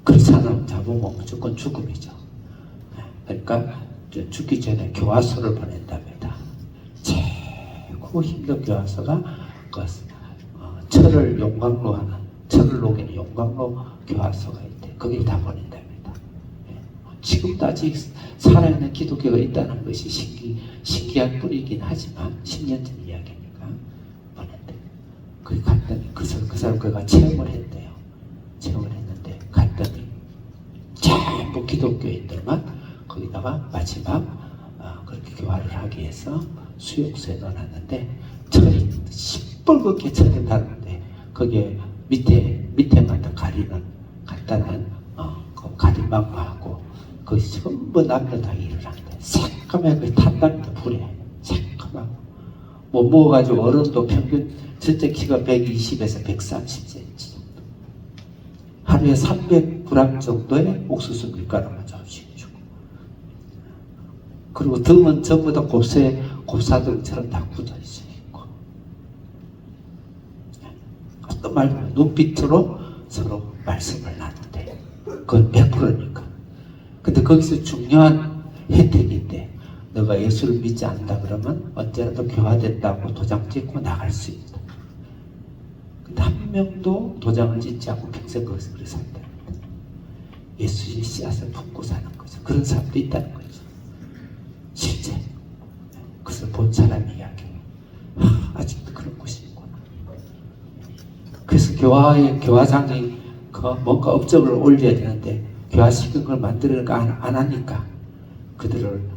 그렇지 않으면 잡으면 무조건 죽음이죠. 그러니까 죽기 전에 교화소를 보낸답니다. 최고 힘든 교화소가 철을 용광로 하는, 철을 녹이는 용광로 교화소가 있대. 거길 다 보낸답니다. 지금도 아직 살아있는 기독교가 있다는 것이 신기한 뿐이긴 하지만 10년 전 이야기니까 보낸대. 거기 갔더니 그 사람 그가 체험을 했대요. 체험을 했는데 갔더니 전부 기독교인들만 거기다가 마지막 그렇게 교화를 하기 위해서 수용소에 넣어놨는데, 철이 시뻘겋게 철이 다른데 거기에 밑에만 더 가리는 간단한 그 가림막마하고 그 전부 남녀 다 일을 한대. 새까맣게 탄답니다. 불에 새까맣고 못 먹어가지고 어른도 평균 전체 키가 120에서 130cm 정도, 하루에 300g 정도의 옥수수 밀가루만 조금씩 주고, 그리고 등은 전부 다 곱사등처럼 다 굳어 있고, 어떤 말 눈빛으로 서로 말씀을 나누는데 그건 100%니까. 근데 거기서 중요한 혜택인데, 너가 예수를 믿지 않는다 그러면 언제라도 교화된다고 도장 찍고 나갈 수 있다. 근데 한 명도 도장을 찍지 않고 평생 거기서 그래 산다. 예수의 씨앗을 품고 사는 거죠. 그런 사람도 있다는 거죠. 실제 그것을 본 사람이 이야기해요. 아직도 그런 곳이 있구나. 그래서 교화장이 뭔가 업적을 올려야 되는데 교화시킨 걸 만들어가 안 하니까 그들을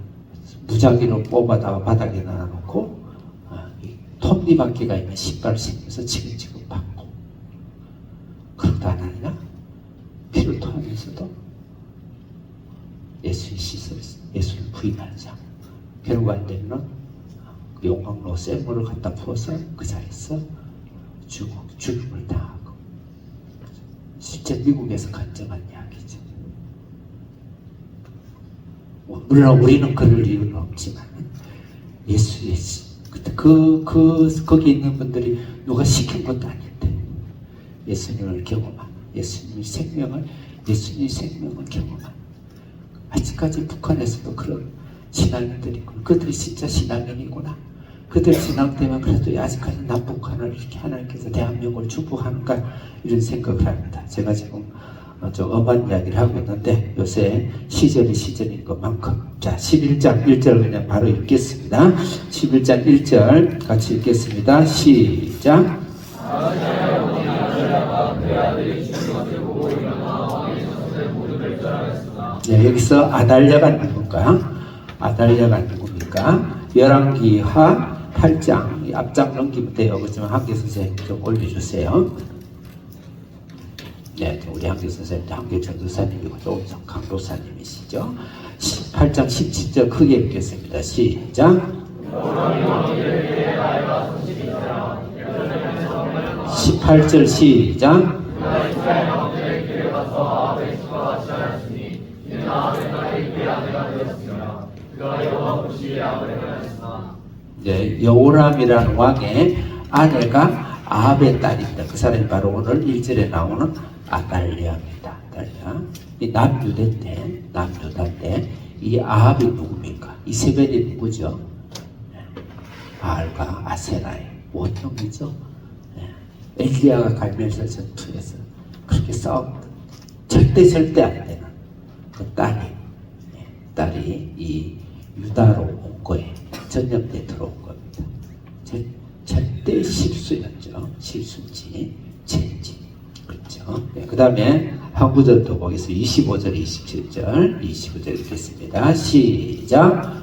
무작위로 뽑아다가 바닥에 놔놓고 톱니바퀴가 있는 신발을 신면서 지금지금 받고, 그것도 안 하느냐? 피를 토하면서도 예수의 예수를 부인하는 사람. 결국 안 되면 용광로 쇠물을 갖다 부어서 그 자리에서 죽음을 당하고, 실제 미국에서 간증한 이야기죠. 물론 우리는 그럴 이유는 없지만 예수의 거기 있는 분들이 누가 시킨 것도 아닌데 예수님을 경험한, 예수님의 생명을 경험한, 아직까지 북한에서도 그런 신앙인들이 있고, 그들이 진짜 신앙인이구나. 그들 신앙 때문에 그래도 아직까지 남북한을 이렇게 하나님께서 대한민국을 축복하는가, 이런 생각을 합니다. 제가 지금 좀 엄한 이야기를 하고 있는데 요새 시절이 시절인 것만큼, 자 11장 1절 그냥 바로 읽겠습니다. 11장 1절 같이 읽겠습니다. 시작. 네, 여기서 아달랴가 누굽니까? 아달랴가 누굽니까? 열왕기하 8장 앞장 넘기면 돼요. 그렇지만 한계 선생님 좀 올려주세요. 네, 우리 한계 선생님, 한계 전도사님이고 또 강도사님이시죠. 8장 17절 크게 읽겠습니다. 시작. 18절 시작. 네, 여호람이라는 왕의 아내가 아합의 딸입니다. 그 사람이 바로 오늘 1절에 나오는 아달랴입니다. 아달랴. 이 남유다인데 이 아합이 누굽니까? 이세벨이 누구죠? 바알과 아세라의 원형이죠. 엘리야가 갈멜살 전투에서 그렇게 싸웠거든. 절대 안 되는 그 딸이 왕딸이 이 유다로 온 거예요. 전염돼 들어온 겁니다. 절대 실수였죠. 실수인지 죄인지. 그렇죠. 네, 그 다음에 한 구절 더 보겠습니다. 25절, 27절, 25절 읽겠습니다. 시작.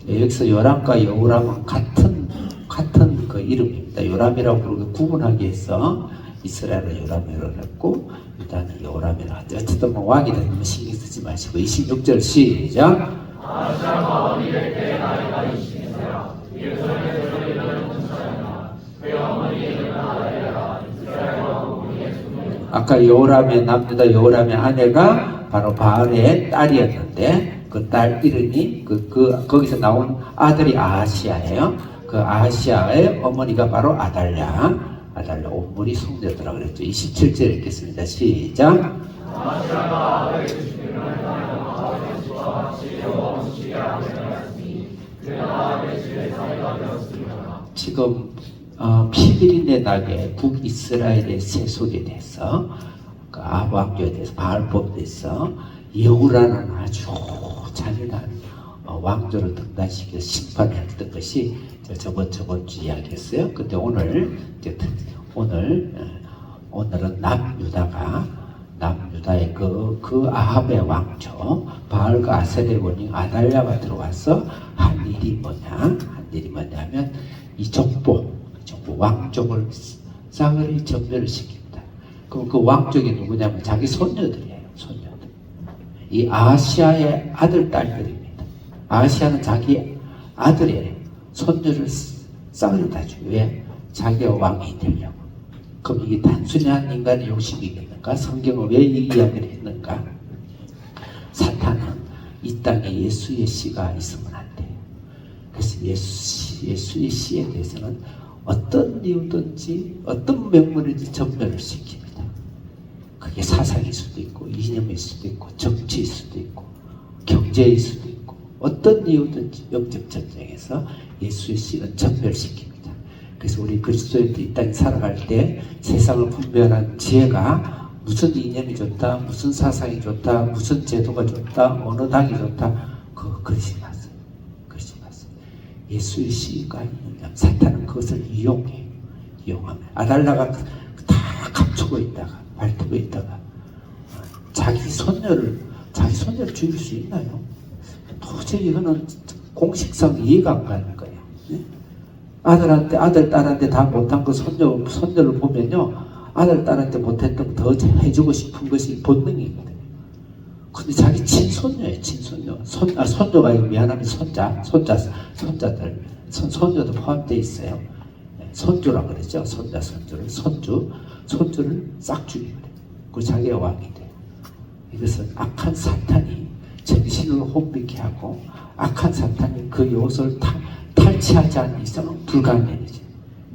네, 여기서 요람과 여우람은 같은 그 이름입니다. 요람이라고 부르고 구분하기 위해서 이스라엘은 요람이라고 했고 유다는 여우람이라고 하죠. 어쨌든 뭐 왕이 되면 신경 쓰지 마시고 26절 시작. 아까 여호람의 남유다 여호람의 아내가 바로 바알의 딸이었는데 그 딸 이름이 거기서 나온 아들이 아하시아예요. 그 아하시아의 어머니가 바로 아달랴 온물이 송되더라 그랬죠. 27절 읽겠습니다. 시작. 지금 피비린내 나게 북이스라엘의 세속에 대해서 그 아합 왕조에 대해서 바알법에 대해서 여우라는 아주 잔인한 왕조를 등단시켜서 심판했던 것이 저번 주 이야기였어요. 근데 오늘은 남유다의 그 아합의 왕조 바알과 아셀의 원인 아달랴가 들어와서 한 일이 뭐냐면 이 족보 왕족을 싸그리 전멸을 시킵니다. 그럼 그 왕족이 누구냐면 자기 손녀들이에요. 손녀들. 이 아하시아의 아들 딸들입니다. 아하시아는 자기 아들의 손녀를 싸그리 다 주고 왜? 자기가 왕이 되려고. 그럼 이게 단순히 한 인간의 욕심이겠는가? 성경은 왜 이 이야기를 했는가? 사탄은 이 땅에 예수의 씨가 있으면 안 돼요. 그래서 예수의 씨에 대해서는 어떤 이유든지 어떤 명분이든지 전멸을 시킵니다. 그게 사상일 수도 있고 이념일 수도 있고 정치일 수도 있고 경제일 수도 있고 어떤 이유든지 영적 전쟁에서 예수의 씨는 전멸시킵니다. 그래서 우리 그리스도인들이 이 땅에 살아갈 때 세상을 분별한 지혜가 무슨 이념이 좋다, 무슨 사상이 좋다, 무슨 제도가 좋다, 어느 당이 좋다, 그러지 마세요. 예수의 씨가 있느냐. 사탄은 그것을 이용해요. 이용하면 아달라가 다 감추고 있다가 발톱에 있다가 자기 손녀를 죽일 수 있나요? 도저히 이거는 공식상 이해가 안 가는 거예요. 네? 아들 딸한테 다 못한 거 손녀를 보면요, 아들 딸한테 못했던 거 더 해주고 싶은 것이 본능이거든요. 근데 자기 친손녀예요. 손녀가 미안하면 손자들, 손녀도 포함되어 있어요. 손주라 그랬죠. 손주를 싹 죽이거든요. 그리고 자기가 왕이 돼요. 이것은 악한 사탄이 정신을 혼미케 하고 악한 사탄이 그 요소를 탈취하지 않는 이상은 불가능한 일이죠.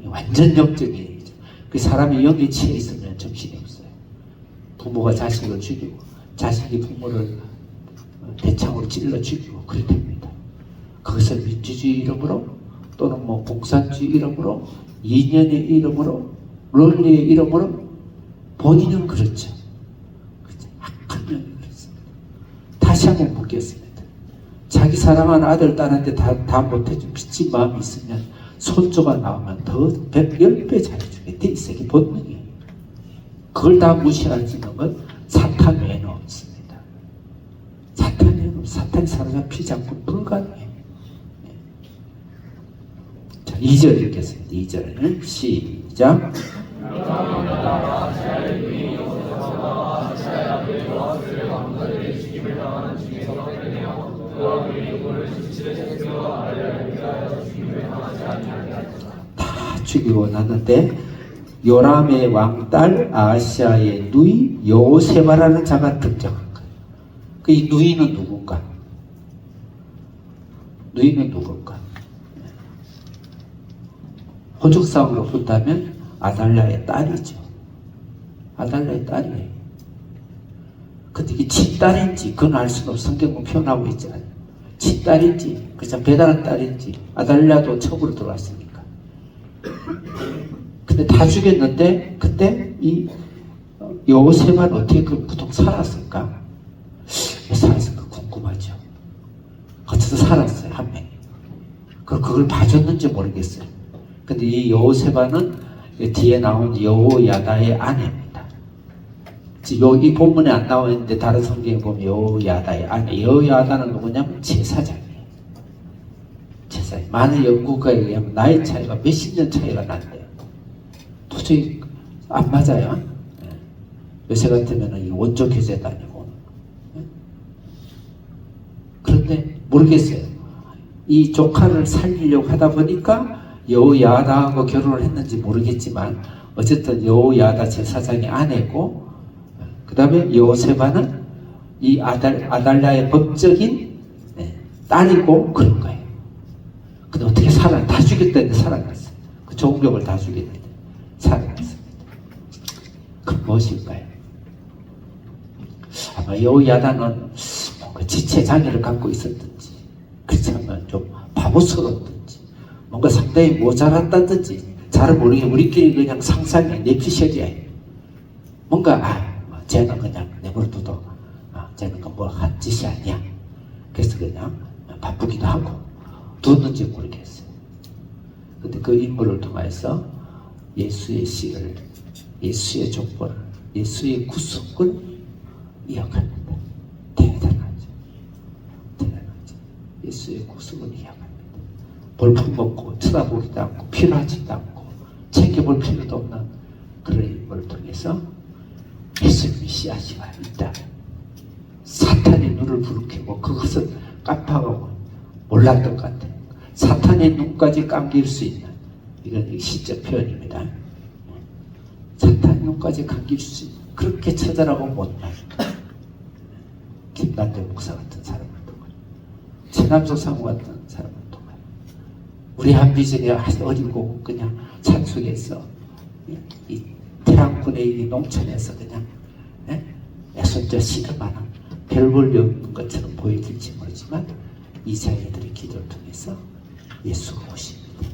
완전 영적인 일이죠. 그 사람이 영에 취해 있으면 정신이 없어요. 부모가 자식을 죽이고 자식이 부모를 대창으로 찔러 죽이고 그래 됩니다. 그것을 민주주의 이름으로 또는 뭐 공산주의 이름으로 이념의 이름으로 논리의 이름으로 본인은 그렇죠. 악한 면이 그렇습니다. 다시 한번 묻겠습니다. 자기 사랑하는 아들 딸한테 다 못해준 미친 마음이 있으면 손주가 나오면 더 10배 잘해주게 돼 있어요. 이게 본능이에요. 그걸 다 무시하지는 건 사탄 외에는 없습니다. 사탄이 사로잡히지 않고 불가능해요. 자, 2절 읽겠습니다. 2절을 시작. 다 죽이고 났는데 요람의 왕딸 아하시아의 누이 여호세바라는 자가 등장한 거예요. 그 이 누이는 누군가? 호족상으로 본다면 아달랴의 딸이죠. 아달랴의 딸이에요. 근데 이게 친딸인지 그건 알 수는 없어. 성경은 표현하고 있지 않아요. 친딸인지 그냥 배다른 딸인지 아달랴도 처음으로 들어왔으니까. 근데 다 죽였는데 그때 이 요셉은 어떻게 보통 살았을까? 왜 살았을까 궁금하죠. 어째서 살았어요, 한 명이. 그걸 봐줬는지 모르겠어요. 근데 이 여호세바는 뒤에 나온 여호야다의 아내입니다. 이 본문에 안 나와 있는데 다른 성경에 보면 여호야다의 아내. 여호야다는 누구냐면 제사장이에요. 제사장. 많은 연구가에 의하면 나이 차이가 몇십 년 차이가 난대요. 도저히 안 맞아요. 요새 같으면 원조 교제도 아니고. 그런데 모르겠어요. 이 조카를 살리려고 하다 보니까 여호야다하고 결혼을 했는지 모르겠지만 어쨌든 여호야다 제사장의 아내고, 그 다음에 여호세바는 이 아달랴의 법적인 딸이고 그런 거예요. 근데 어떻게 다 죽였다는데 살아났어요. 그 종족을 다 죽였는데 살아났습니다. 그 무엇일까요? 아마 여호야다는 뭔가 지체 장애를 갖고 있었든지, 그렇지 않으면 좀 바보스러웠든지, 뭔가 상당히 모자랐다든지, 잘 모르게 우리끼리 그냥 상상해 내피셜이에요. 뭔가 쟤는 그냥 내버려둬도 쟤는 뭐 한 짓이 아니야. 그래서 그냥 바쁘기도 하고 뒀는지 모르겠어요. 근데 그 인물을 통해서 예수의 씨를, 예수의 족보를, 예수의 구속을 이어갑니다. 대단하죠. 대단하죠. 예수의 구속을 이어갑니다. 볼품 먹고 쳐다보기도 않고 필요하지도 않고 챙겨볼 필요도 없는 그런 인물을 통해서 예수님의 씨앗이가 있다. 사탄의 눈을 부르켜고 그것을 깜빡하고 몰랐던 것 같아요. 사탄의 눈까지 감길 수 있는, 이건 시적 표현입니다. 사탄의 눈까지 감길 수 있는, 그렇게 처절하고 못난 김난대 목사 같은 사람을 통하여, 최남석 사무 같은 사람을 통하여, 우리 한비전이 아주 어리고 그냥 산속에서 이 태양군의 이 농촌에서 그냥 애손자 씨름하는 별볼이 없는 것처럼 보여질지 모르지만 이 자녀들의 기도를 통해서 예수가 오십니다.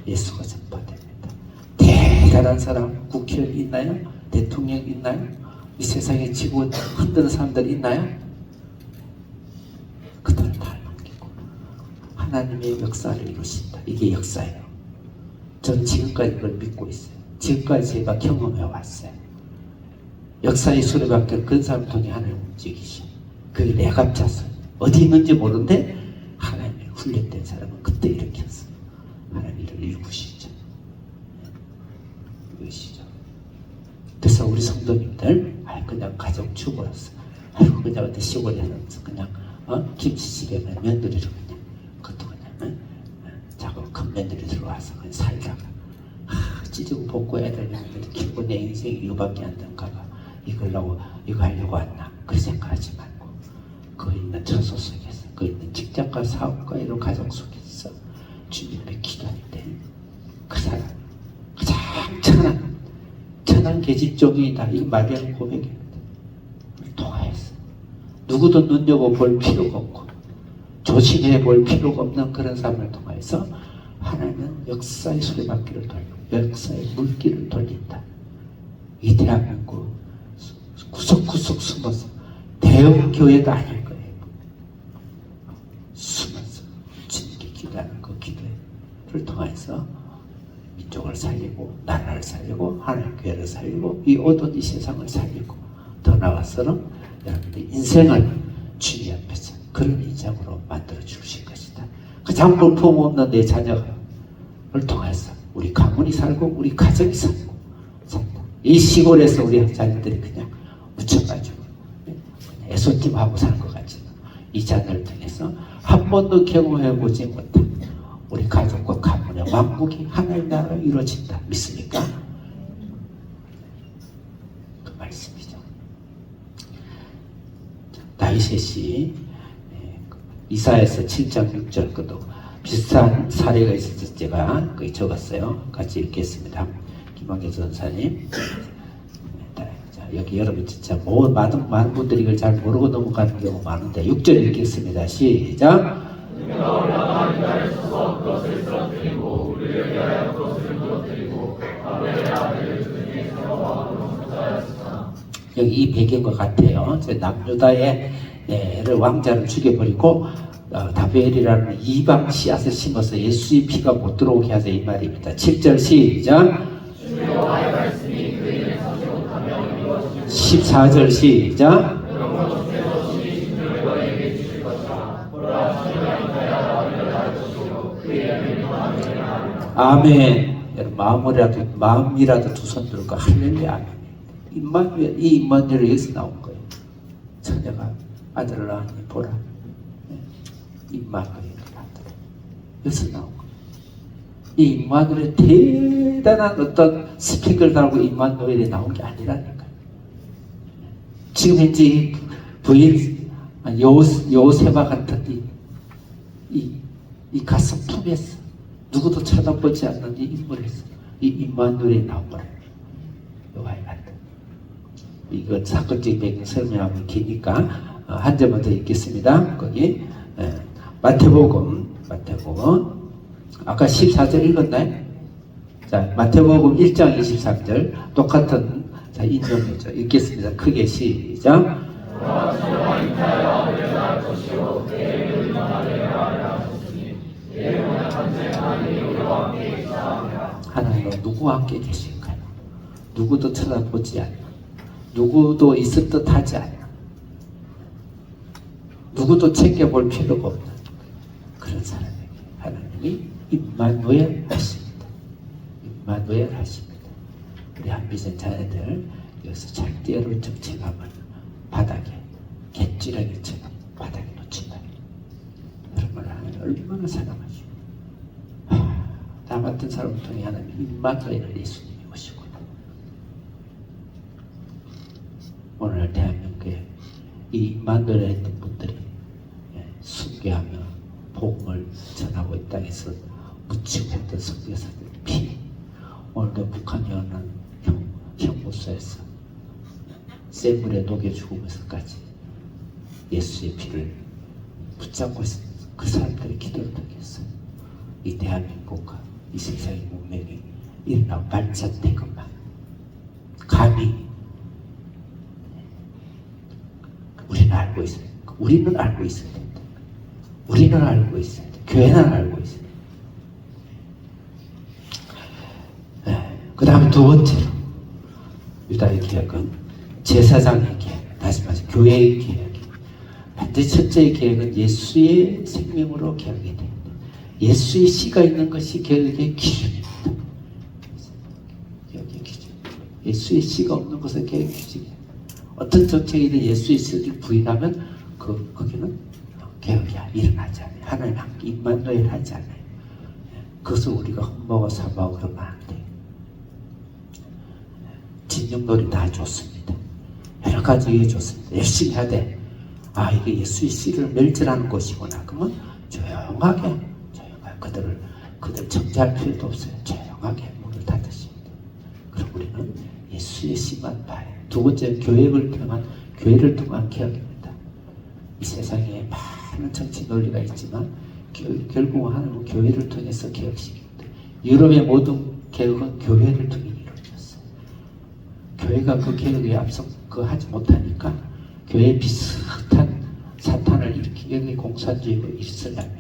예수가 전파됩니다. 대단한 사람, 국회의원 있나요? 대통령 있나요? 이 세상에 지구 흔드는 사람들 있나요? 그들을 다 넘기고 하나님의 역사를 이루신다. 이게 역사예요. 저는 지금까지 그걸 믿고 있어요. 지금까지 제가 경험해 왔어요. 역사의 수레바퀴 그 사람 통해 하나님 움직이시. 그게 내갑자서 어디 있는지 모르는데 하나님의 훈련된 사람은 그때 일으켰어. 하나님 이를 일구시죠. 이것이죠. 그래서 우리 성도님들 그냥 가정 주부로서 그냥 어디 시골에 하면서 그냥 김치찌개면 며느리로 그냥 그것도 그냥 자꾸 큰 며느리 들어와서 그냥 살다가 찌르고 볶고 애들이 키우고 내 인생이 이거밖에 안 된가 봐. 이거 하려고 왔나? 그 생각하지 말고 그 있는 처소 속에서, 그 있는 직장과 사업과 이런 가정 속에서 주님의 기도할 때 그 사람 가장 천한 계집종이다. 이 마리아의 고백입니다. 통하여서 누구도 눈여겨볼 필요가 없고 조심해 볼 필요가 없는 그런 삶을 통해서 하나님은 역사의 수레바퀴를 돌리고 역사의 물길을 돌린다. 이 대한민국 구석구석 숨어서 대형 교회가 아닐 거예요. 숨어서 주님께 기도하는 그 기도를 통해서 민족을 살리고 나라를 살리고 하나님 교회를 살리고 이 어두운 이 세상을 살리고 더 나아가서는 여러분의 인생을 주님 앞에서 그런 인생으로 만들어 주실 것이다. 가장 볼품없는 내 자녀를 통해서 우리 가문이 살고 우리 가정이 살고 산다. 이 시골에서 우리 자녀들이 그냥 묻혀가지고 애손찜하고 사는 것 같지만 이 자녀를 통해서 한 번도 경험해보지 못한 우리 가족과 가문의 왕국이 하나의 나라로 이루어진다. 믿습니까? 그 말씀이죠. 다윗이 이사야서 7장 6절 것도 비슷한 사례가 있어서 제가 거기 적었어요. 같이 읽겠습니다. 김학의 전사님. 자, 여기 여러분 진짜 많은 분들이 이걸 잘 모르고 넘어가는 경우 많은데 6절 읽겠습니다. 시작. 여기 이 배경과 같아요. 남유다의 왕자를 죽여버리고 다베엘이라는 이방 씨앗을 심어서 예수의 피가 못 들어오게 하자 이 말입니다. 7절 시작. 14절 시작. 아멘. 여러분 마음이라도 두 손 들고 할렐루야 아멘. 이 임마누엘이 여기서 나온 거예요. 처녀가 아들을 낳으니 보라. 임마누엘의 아들. 여기서 나온 거예요. 이 임마누엘의 대단한 어떤 스펙을 달고 임마누엘이 나온 게 아니라니까요. 지금 현재 이 부인 요세바 같은 이 가슴 품에서 누구도 쳐다보지 않는 이 인물에서 이 임마누엘이 나온 거예요. 요하이 같은. 이거 사건적인 배경 설명하면 기니까 한 점만 더 읽겠습니다. 거기 마태복음 아까 14절 읽었나요? 자, 마태복음 1장 23절 똑같은 인용이죠. 읽겠습니다. 크게 시작. 하나님은 누구와 함께 계신가요? 누구도 쳐다보지 않는, 누구도 있을 듯 하지 않는, 누구도 챙겨볼 필요가 없는 그런 사람에게 하나님이 임마누엘 하십니다. 임마누엘 하십니다. 우리 한비전 자녀들 여기서 절대로 정체감을 바닥에 갯지렁이처럼 바닥에 놓친다. 여러분을 하나님 얼마나 사랑하시고 나 같은 사람을 통해 하나님 임마누엘 예수님이 오시고 오늘 대한민국에 이 임마누엘 했던 분들이 순교하며 복음을 전하고 이 땅에서 묻히고 했던 선교사들 피 오늘도 북한이 오는 형무소에서 센 물에 녹여 죽으면서까지 예수의 피를 붙잡고 있는 그 사람들의 기도를 통해서 이 대한민국과 이 세상의 문명이 일어나 발전되건만 감히 우리는 알고 있어요. 우리는 알고 있어야 된다. 우리는 알고 있어야 돼. 교회는 알고 있어야 돼. 그 다음에 두 번째로 유다의 계획은 제사장의 계획, 다시 말해서 교회의 계획. 반드시 첫째의 계획은 예수의 생명으로 계획이 됩니다. 예수의 씨가 있는 것이 계획의 기준입니다. 계획의 기준. 예수의 씨가 없는 것은 계획의 기준이에요. 어떤 정책이든 예수의 씨를 부인하면 거기는 개혁이 일어나지 않아요. 하나님 함께 임마누엘 하지 않아요. 그것을 우리가 흠모고 삼모하고 그러면 안 돼요. 진정놀이 다 좋습니다. 여러 가지 이게 좋습니다. 열심히 해야 돼. 아, 이게 예수의 씨를 멸절하는 것이구나. 그러면 조용하게 그들 정죄할 필요도 없어요. 조용하게 문을 닫으십니다. 그럼 우리는 예수의 씨만 봐요. 두 번째는 교회를 통한 개혁입니다. 이 세상에 많은 정치 논리가 있지만 결국은 하나님은 교회를 통해서 개혁시킵니다. 유럽의 모든 개혁은 교회를 통해 이루어졌어요. 교회가 그 개혁에 앞서 하지 못하니까 교회 비슷한 사탄을 일으키기 위해 공산주의가 있으려면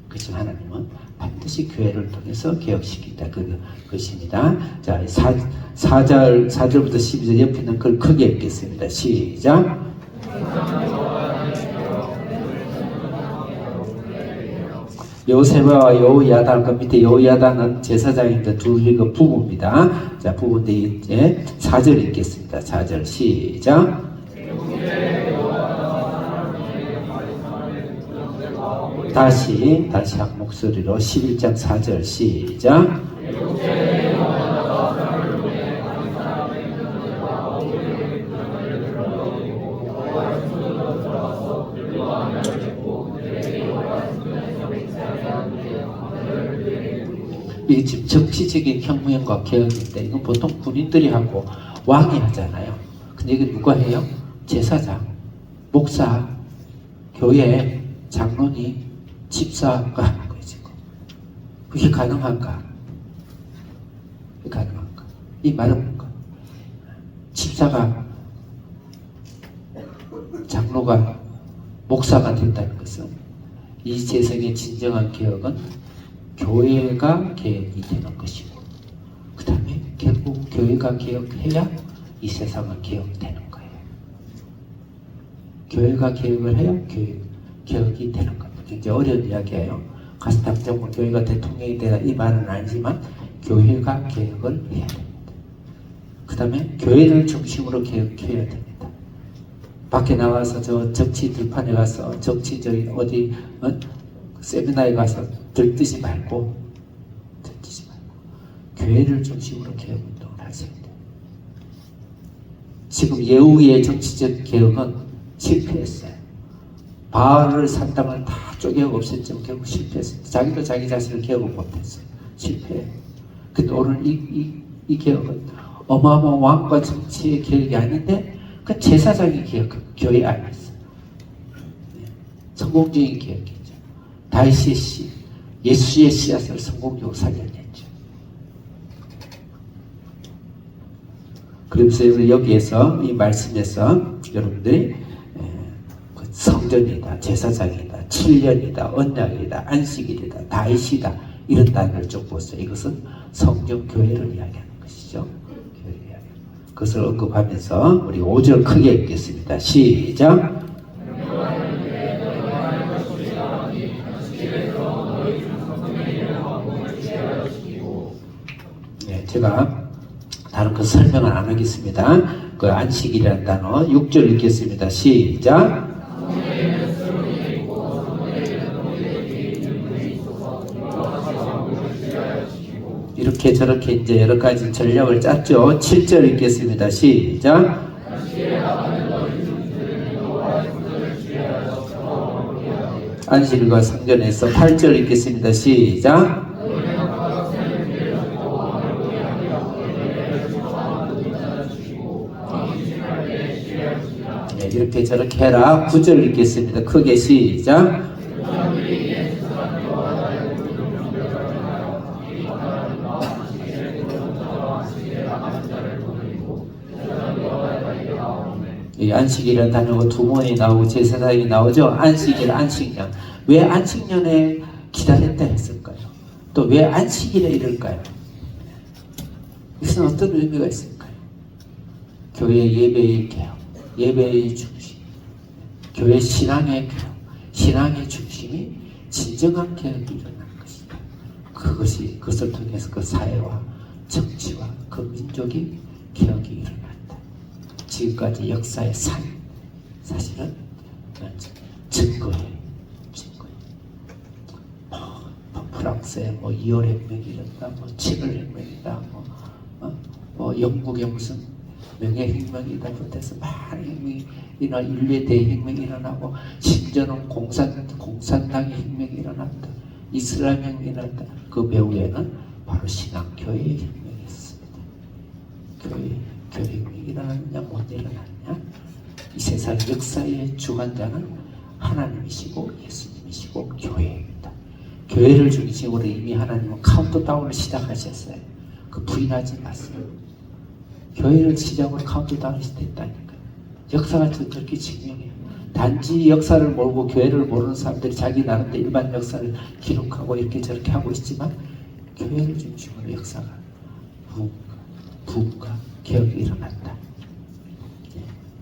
그래서 하나님은 반드시 교회를 통해서 개혁시킨다. 그것입니다. 자, 4절부터 12절 옆에 있는 글 크게 읽겠습니다. 시작. 요세바와 여호야다, 그 밑에 여호야다는 제사장인데 둘이 그 부부입니다. 자, 부부인데 이제 4절 읽겠습니다. 4절 시작. 다시 한 목소리로 11장 4절 시작. 이게 지금 정치적인 혁명과 개혁인데 이건 보통 군인들이 하고 왕이 하잖아요. 근데 이게 누가 해요? 제사장, 목사, 교회, 장로니, 집사가 하는 거예요, 지금. 그게 가능한가? 이 말은 뭔가? 집사가 장로가 목사가 된다는 것은 이 세상의 진정한 개혁은 교회가 개혁이 되는 것이고 그 다음에 결국 교회가 개혁해야 이 세상은 개혁되는 거예요. 교회가 개혁을 해야 개혁이 되는 겁니다. 굉장히 어려운 이야기예요. 가서 당장 뭐 교회가 대통령이 되라 이 말은 아니지만 교회가 개혁을 해야 됩니다. 그 다음에 교회를 중심으로 개혁해야 됩니다. 밖에 나가서 저 정치 들판에 가서 정치 저기 어디 세미나에 가서 들뜨지 말고 교회를 중심으로 개혁 운동을 하셔야 돼요. 지금 예후의 정치적 개혁은 실패했어요. 바알을 산당을 다 쪼개 없앴지만 결국 실패했어요. 자기도 자기 자신을 개혁을 못했어요. 실패해요. 근데 오늘 이 개혁은 어마어마한 왕과 정치의 개혁이 아닌데 그 제사장의 개혁, 교회 안에 있어요. 성공적인 개혁이죠. 다윗의 씨, 예수의 씨앗을 성공적으로 살려냈죠. 그래서 여기에서 이 말씀에서 여러분들이 성전이다, 제사장이다, 7년이다, 언약이다, 안식일이다, 다윗이다 이런 단어를 쭉 보세요. 이것은 성전 교회를 이야기하는 것이죠. 교회를 이야기하는 그것을 언급하면서 우리 5절 크게 읽겠습니다. 시작. 네, 제가 다른 거 설명을 안 하겠습니다. 그 안식일이라는 단어 6절 읽겠습니다. 시작. 이렇게 저렇게 이제 여러 가지 전략을 짰죠. 7절 읽겠습니다. 시작. 안식일과 성전에서 8절 읽겠습니다. 시작. 네, 이렇게 저렇게 해라. 9절 읽겠습니다. 크게 시작. 이 안식일이라는 단어가 두 번이 나오고 제사장이 나오죠. 안식일, 안식년. 왜 안식년에 기다렸다 했을까요? 또 왜 안식일에 이럴까요? 이것은 어떤 의미가 있을까요? 교회 예배의 개혁, 예배의 중심, 교회 신앙의 개혁, 신앙의 중심이 진정한 개혁이 일어난 것이다. 그것을 통해서 그 사회와 정치와 그 민족이 개혁이 일어난다. 지금까지 역사의 사실은 증거예요. 프랑스의 2월 혁명이 일어났다, 7월 혁명이다, 영국의 무슨 명예혁명이다, 그래서 많은 혁명이 인류의 대혁명이 일어나고 심지어는 공산당의 혁명이 일어났다, 이슬람 혁명이 일어났다. 그 배후에는 바로 신앙교회의 혁명이 있습니다. 교회 혁명이 일어났냐 못 일어났냐, 이 세상 역사의 주관자는 하나님이시고 예수님이시고 교회입니다. 교회를 중심으로 이미 하나님은 카운트다운을 시작하셨어요. 그 부인하지 마세요. 교회를 시작으로 카운트다운이 됐다니까요. 역사가 저렇게 증명해요. 단지 역사를 모르고 교회를 모르는 사람들이 자기 나름대로 일반 역사를 기록하고 이렇게 저렇게 하고 있지만 교회를 중심으로 역사가 부흥과 개혁이 일어났다.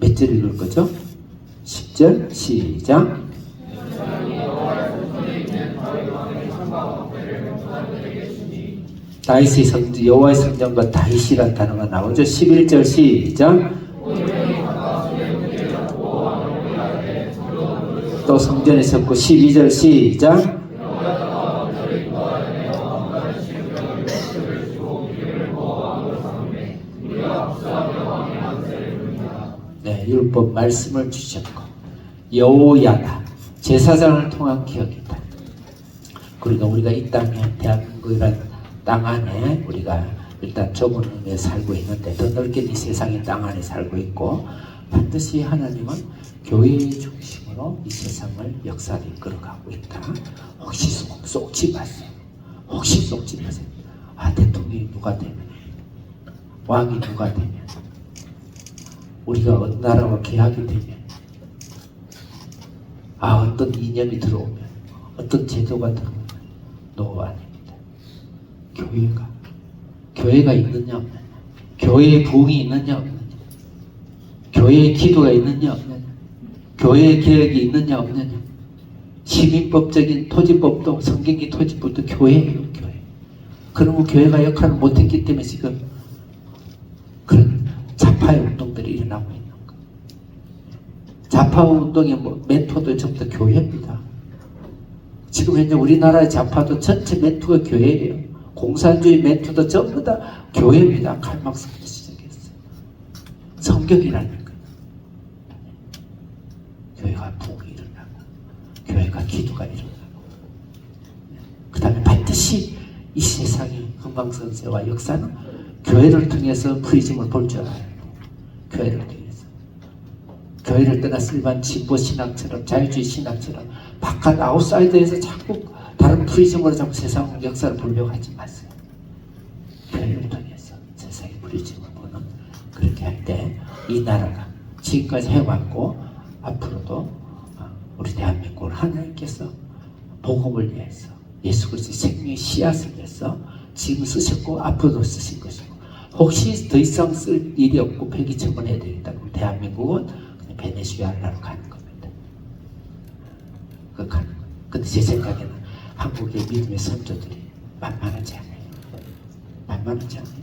몇 절 읽을 거죠? 10절 시작. 다윗의 성전, 여호와의 성전과 다윗이라는 단어가 나오죠. 11절 시작. 또 성전에 섰고 12절 시작. 네, 율법 말씀을 주셨고 여호야다, 제사장을 통한 개혁이다. 그러니까 우리가 이 땅에 대한민국이라는 땅 안에 우리가 일단 좁은 의미에 살고 있는데 더 넓게 이 세상의 땅 안에 살고 있고, 반드시 하나님은 교회의 중심으로 이 세상을 역사를 이끌어가고 있다. 혹시 쏙지 마세요. 혹시 쏙지 마세요. 대통령이 누가 되면, 왕이 누가 되면, 우리가 어느 나라와 계약이 되면 어떤 이념이 들어오면, 어떤 제도가 들어오면 노 아닙니다. 교회가 있느냐 없느냐, 교회의 부흥이 있느냐 없느냐, 교회의 기도가 있느냐 없느냐, 교회의 계획이 있느냐 없느냐, 시민법적인 토지법도 성경의 토지법도 교회예요. 교회. 그러면 교회가 역할을 못했기 때문에 지금 그런 좌파의 운동들이 일어나고 있는 거예요. 좌파 운동의 멘토도 전부 다 교회입니다. 지금 현재 우리나라의 좌파도 전체 멘토가 교회예요. 공산주의 멘토도 전부 다 교회입니다. 칼 막스부터 시작했어요. 성경이라는 거예요. 교회가 부흥이 일어나고, 교회가 기도가 일어나고, 그 다음에 반드시 이 세상의 흥망성쇠와 역사는 교회를 통해서 프리즘을 볼 줄 알아요. 교회를 통해서. 교회를 떠나서 일반 진보 신학처럼, 자유주의 신학처럼 바깥 아웃사이더에서 자꾸 다른 프리즘으로 자꾸 세상 역사를 보려고 하지 마세요. 교회를 통해서 세상의 프리즘을 보는, 그렇게 할 때 이 나라가 지금까지 해왔고 앞으로도 우리 대한민국을 하나님께서 복음을 위해서, 예수 그리스도의 생명의 씨앗을 위해서 지금 쓰셨고 앞으로도 쓰실 것이고, 혹시 더 이상 쓸 일이 없고 폐기 처분해야 되겠다 그러면 대한민국은 그냥 베네수엘라로 가는 겁니다. 그 가는 거예요. 근데 제 생각에는 한국의 믿음의 선조들이 만만하지 않아요. 만만하지 않아요.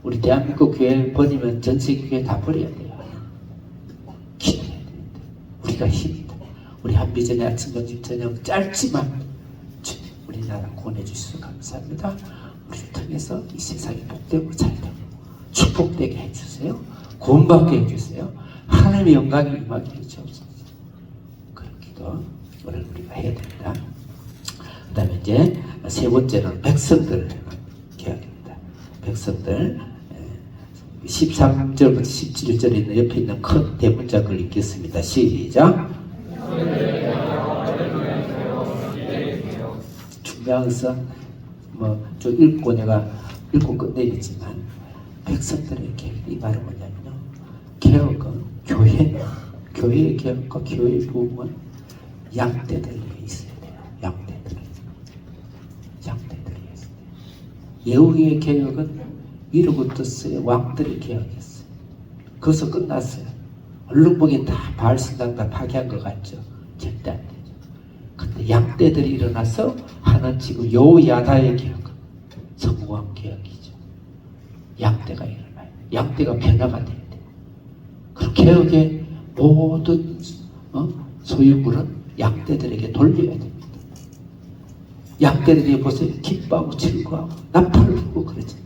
우리 대한민국 교회 버리면 전 세계 교회 다 버려야 돼요. 기도해야 됩니다. 우리가 힘이다. 우리 한비전의 아침 점심 저녁 짧지만 주님 우리나라 구원해 주셔서 감사합니다. 우리를 통해서 이 세상이 복되고 잘되고 축복되게 해주세요. 구원받게 해주세요. 하나님의 영광이 임하게 해주옵소서. 그런 기도 우리가 해야 됩니다. 그 다음에 이제 세 번째는 백성들 계약입니다. 백성들 13절부터 17절에 있는 옆에 있는 큰 대문짝을 읽겠습니다. 시작. 중요한 것은 좀 읽고 내가 읽고 끝내겠지만 백성들의 계획, 이 말은 뭐냐면요, 개혁은 교회의 개혁과 교회의 부흥은 양떼들에 있어야 돼요. 양떼들에 있어야 돼요. 예후의 개혁은 위로부터 왕들이 개혁했어요. 거기서 끝났어요. 얼른 보기엔 다 바알 신당 다 파괴한 것 같죠. 절대 안 되죠. 근데 양떼들이 일어나서 하는 지금 여호야다의 개혁은 성공한 개혁이죠. 양떼가 일어나요. 양떼가 변화가 돼야 돼요. 그 개혁의 모든 소유물은 양떼들에게 돌려야 됩니다. 양떼들이 보세요. 기뻐하고 즐거워하고 나팔을 불고 그러죠.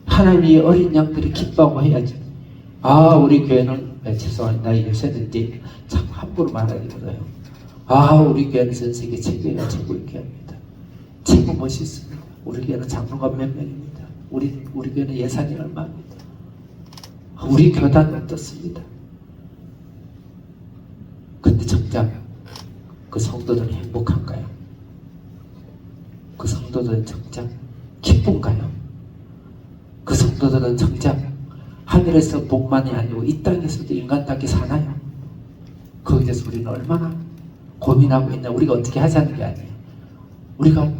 하나님이 어린 양들이 기뻐하고 해야지. 우리 교회는 죄송합니다. 요새는 참 함부로 말하기 그래요. 우리 교회는 전 세계 최고의 최고의 교회입니다. 최고 멋있습니다. 우리 교회는 장로가 몇 명입니다. 우리 교회는 예산이 얼마입니다. 우리 교단은 어떻습니다. 근데 정작 그 성도들은 행복한가요? 그 성도들은 정작 기쁜가요? 그 성도들은 정작 하늘에서 복만이 아니고 이 땅에서도 인간답게 사나요? 거기에 대해서 우리는 얼마나 고민하고 있나. 우리가 어떻게 하자는 게 아니에요. 우리가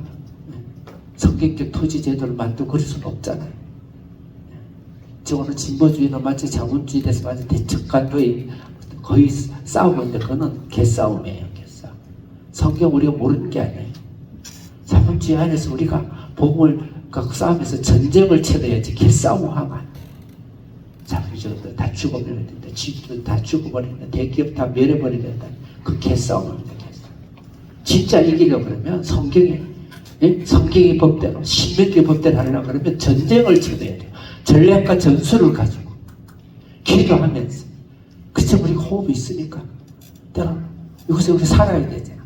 성경적 토지 제도를 만들고 그럴 수는 없잖아요. 지금 오늘 진보주의는 마치 자본주의에 대해서 마치 대척간도에 거의 싸우고 있는데 그거는 개싸움이에요. 개싸움. 성경 우리가 모르는 게 아니에요. 자본주의 안에서 우리가 복음을 갖고 싸우면서 전쟁을 치러야지 개싸움하면 자본주의들 다 죽어버려야 된다. 집들 다 죽어버린다. 대기업 다 멸해버려야 된다. 그 개싸움입니다. 개싸움. 진짜 이기려 그러면 성경의 법대로 신명기 법대로 하려고 그러면 전쟁을 치러야 돼요. 전략과 전술을 가지고 기도하면서. 그쵸? 우리가 호흡이 있으니까 때로 여기서 우리 살아야 되잖아.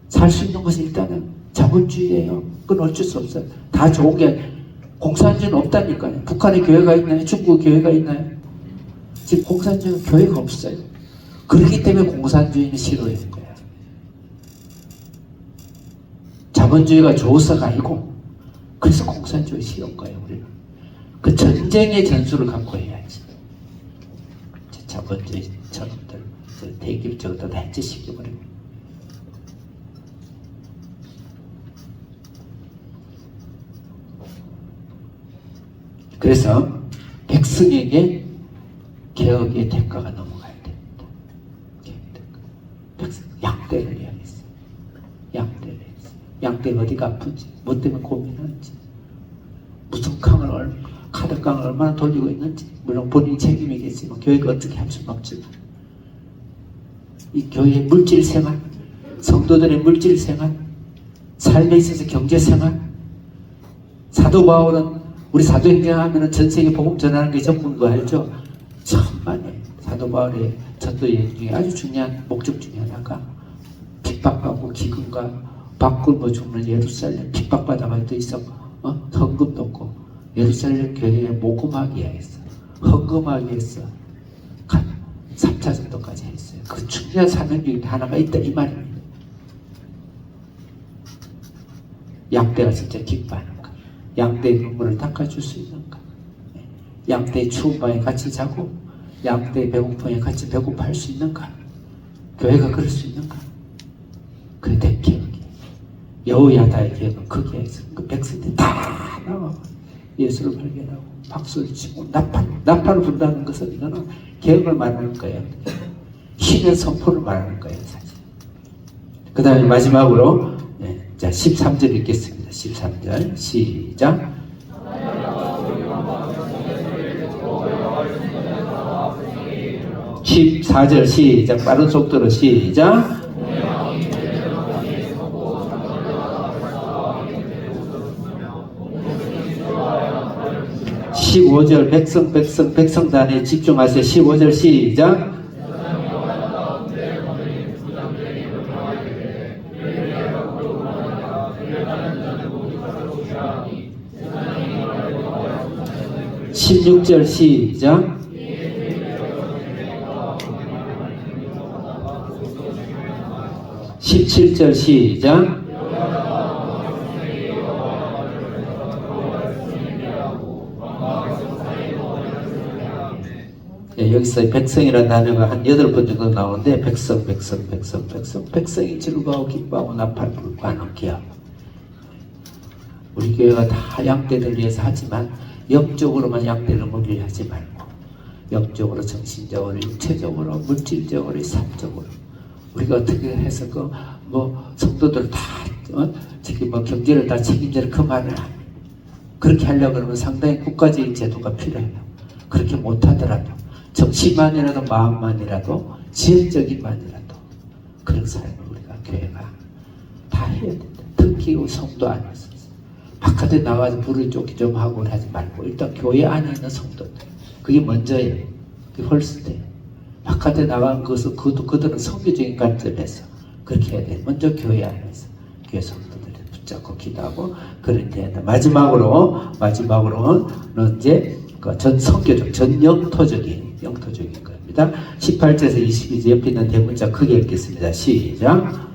살 수 있는 것은 일단은 자본주의예요. 그건 어쩔 수 없어요. 다 좋은 게 공산주의는 없다니까요. 북한에 교회가 있나요? 중국에 교회가 있나요? 지금 공산주의는 교회가 없어요. 그렇기 때문에 공산주의는 싫어해요. 자본주의가 좋아서가 아니고 그래서 공산주의 싫은 거예요. 우리는 그 전쟁의 전술을 갖고 해야지. 자본주의 저놈들 대기업적으로 다 해체시켜버리고. 그래서 백성에게 개혁의 대가가 넘어가야 됩니다. 백성, 양떼를 해야겠어요. 양떼를 해야겠어요. 양떼가 어디가 아픈지, 뭐 때문에 고민하는지, 무슨 카드깡을 얼마나 돌리고 있는지, 물론 본인이 책임이겠지만 교회가 어떻게 할 수는 없지만 이 교회의 물질 생활, 성도들의 물질 생활, 삶에 있어서 경제 생활, 사도 바울은 우리 사도행전 하면은 전 세계 복음 전하는 게 전부인 거 알죠? 천만에 사도 바울의 전도 여행 중에 아주 중요한 목적 중에 하나가 핍박하고 기근과 밥 굶어 죽는 예루살렘 핍박받아가 또 있었고 헌금도 없고 예루살렘 교회에 모금하기 했어. 헌금하기 했어. 3차 정도까지 했어요. 그 중요한 사명 중에 하나가 있다 이 말입니다. 양떼가 진짜 기뻐하는가? 양떼의 눈물을 닦아줄 수 있는가? 양떼의 추운 밤에 같이 자고 양떼의 배고픔에 같이 배고파할 수 있는가? 교회가 그럴 수 있는가? 그게 대기억이 여호야다의 기억은 거기에서 그 백성들이 다 나와 예수를 발견하고 박수를 치고 나팔을 분다는 것은 이거는 개혁을 말하는 거예요. 신의 선포를 말하는 거예요, 사실. 그 다음에 마지막으로 자 13절 읽겠습니다. 13절 시작. 14절 시작. 빠른 속도로 시작. 15절 백성단에 집중하세요. 15절 시작. 16절 시작. 17절 시작. 여기서 백성이라는 단어가 한 8번 정도 나오는데 백성이 즐거워 기뻐하고 나팔 불고 하는 기업. 우리 교회가 다 양떼들 위해서 하지만 영적으로만 양떼를 먹이려 하지 말고 영적으로, 정신적으로, 육체적으로, 물질적으로, 삶적으로 우리가 어떻게 해서 성도들 다 특히 경제를 다 책임질 그 말을 그렇게 하려고 그러면 상당히 국가적인 제도가 필요해요. 그렇게 못하더라도 정신만이라도 마음만이라도 지역적인만이라도 그런 삶을 우리가 교회가 다 해야 된다. 특히 우리 성도 안에서 바깥에 나가서 불을 쫓기 좀 하고 하지 말고 일단 교회 안에 있는 성도들 그게 먼저예요. 그게 홀스돼요. 바깥에 나간 것은 그들은 성교적인 관점에서 그렇게 해야 돼요. 먼저 교회 안에서 교회 성도들을 붙잡고 기도하고 그렇게 해야 돼. 마지막으로는 이제 전 성교적, 전 영토적인 겁니다. 18절에서 22절 옆에 있는 대문자 크게 읽겠습니다. 시작.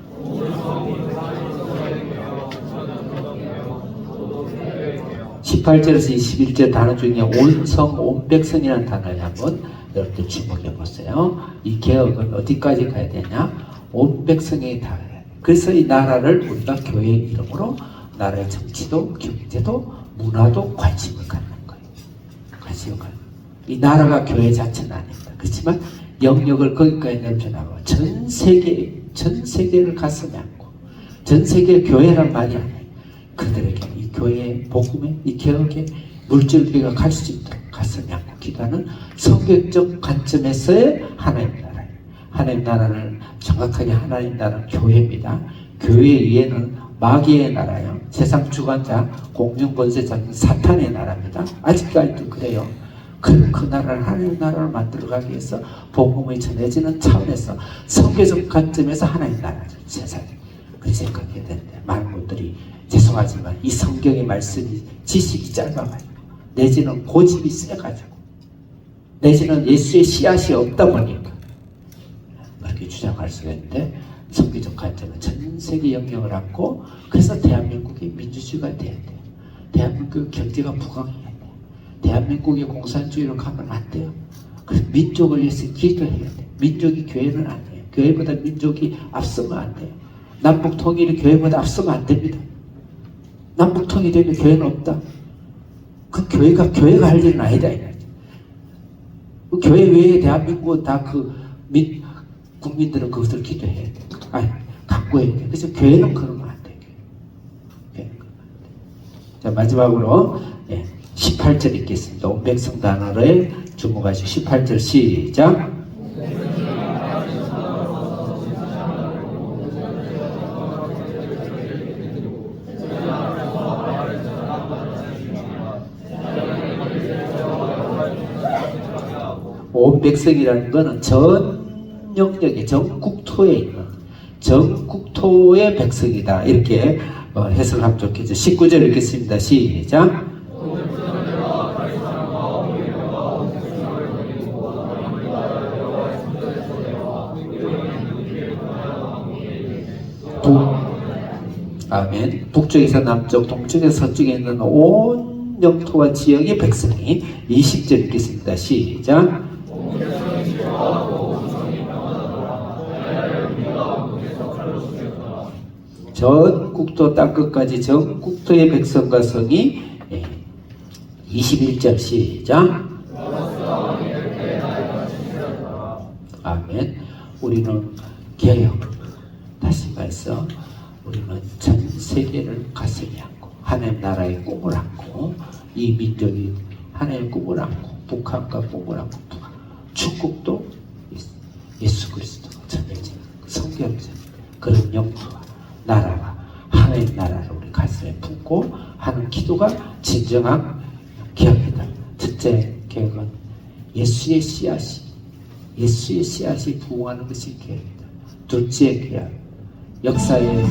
18절에서 21절 단어 중에 온성, 온백성이라는 단어에 한번 여러분들 주목해 보세요. 이 개혁은 어디까지 가야 되냐? 온백성에 닿아야 돼. 그래서 이 나라를 우리가 교회 이름으로 나라의 정치도, 경제도, 문화도 관심을 갖는 거예요. 관심을 갖는 거예요. 이 나라가 교회 자체는 아닙니다. 그렇지만 영역을 거기까지 넓혀나가고 전 세계를 가슴에 안고 전 세계 교회란 말이 아니에요. 그들에게 이 교회의 복음에 이 개혁에 물질교회가 갈 수 있도록 가슴에 안고 기도하는 성경적 관점에서의 하나님 나라예요. 하나님 나라는 정확하게 하나님 나라는 교회입니다. 교회 위에는 마귀의 나라예요. 세상 주관자, 공중권세자 사탄의 나라입니다. 아직까지도 그래요. 그 나라를 하나님 나라를 만들어가기 위해서 복음이 전해지는 차원에서 성경적 관점에서 하나님 나라를 세상에 그렇게 생각해야 되는데 많은 분들이 죄송하지만 이 성경의 말씀이 지식이 짧아가지고 내지는 고집이 세가지고 내지는 예수의 씨앗이 없다 보니까 그렇게 주장할 수가 있는데 성경적 관점은 전 세계 영역을 안고 그래서 대한민국이 민주주의가 돼야 돼요. 대한민국 경제가 부강해야 돼요. 대한민국이 공산주의로 가면 안 돼요. 그래서 민족을 위해서 기도해야 돼요. 민족이 교회는 아니에요. 교회보다 민족이 앞서면 안 돼요. 남북 통일이 교회보다 앞서면 안 됩니다. 남북 통일되면 교회는 없다. 그 교회가 할 일은 아니다. 그 교회 외에 대한민국은 다 국민들은 그것을 기도해야 돼. 갖고 해야 돼. 그래서 교회는 그러면 안 돼. 자, 마지막으로 18절 읽겠습니다. 온 백성 단어를 주목하시고 18절 시작. 온 백성이라는 것은 전 영역에 전 국토에 있는 전 국토의 백성이다. 이렇게 해석하면 좋겠죠. 19절 읽겠습니다. 시작. 아멘. 북쪽에서 남쪽, 동쪽에서 서쪽에 있는 온 영토와 지역의 백성이 20절 읽겠습니다. 시작. 전 국토 땅끝까지 전 국토의 백성과 성이 21절 시작. 아멘. 우리는 개혁, 다시 말해서 우리는 전 세계를 가슴에 안고 하나님 나라의 꿈을 안고 이 민족이 하나님의 꿈을 안고 북한과 꿈을 안고 축국도 예수 그리스도가 전해지는 성경적 그런 영토와 나라가 하나님 나라를 우리 가슴에 품고 하는 기도가 진정한 개혁이다. 첫째 개혁은 예수의 씨앗이 부흥하는 것이 개혁이다. 둘째 개혁, 역사의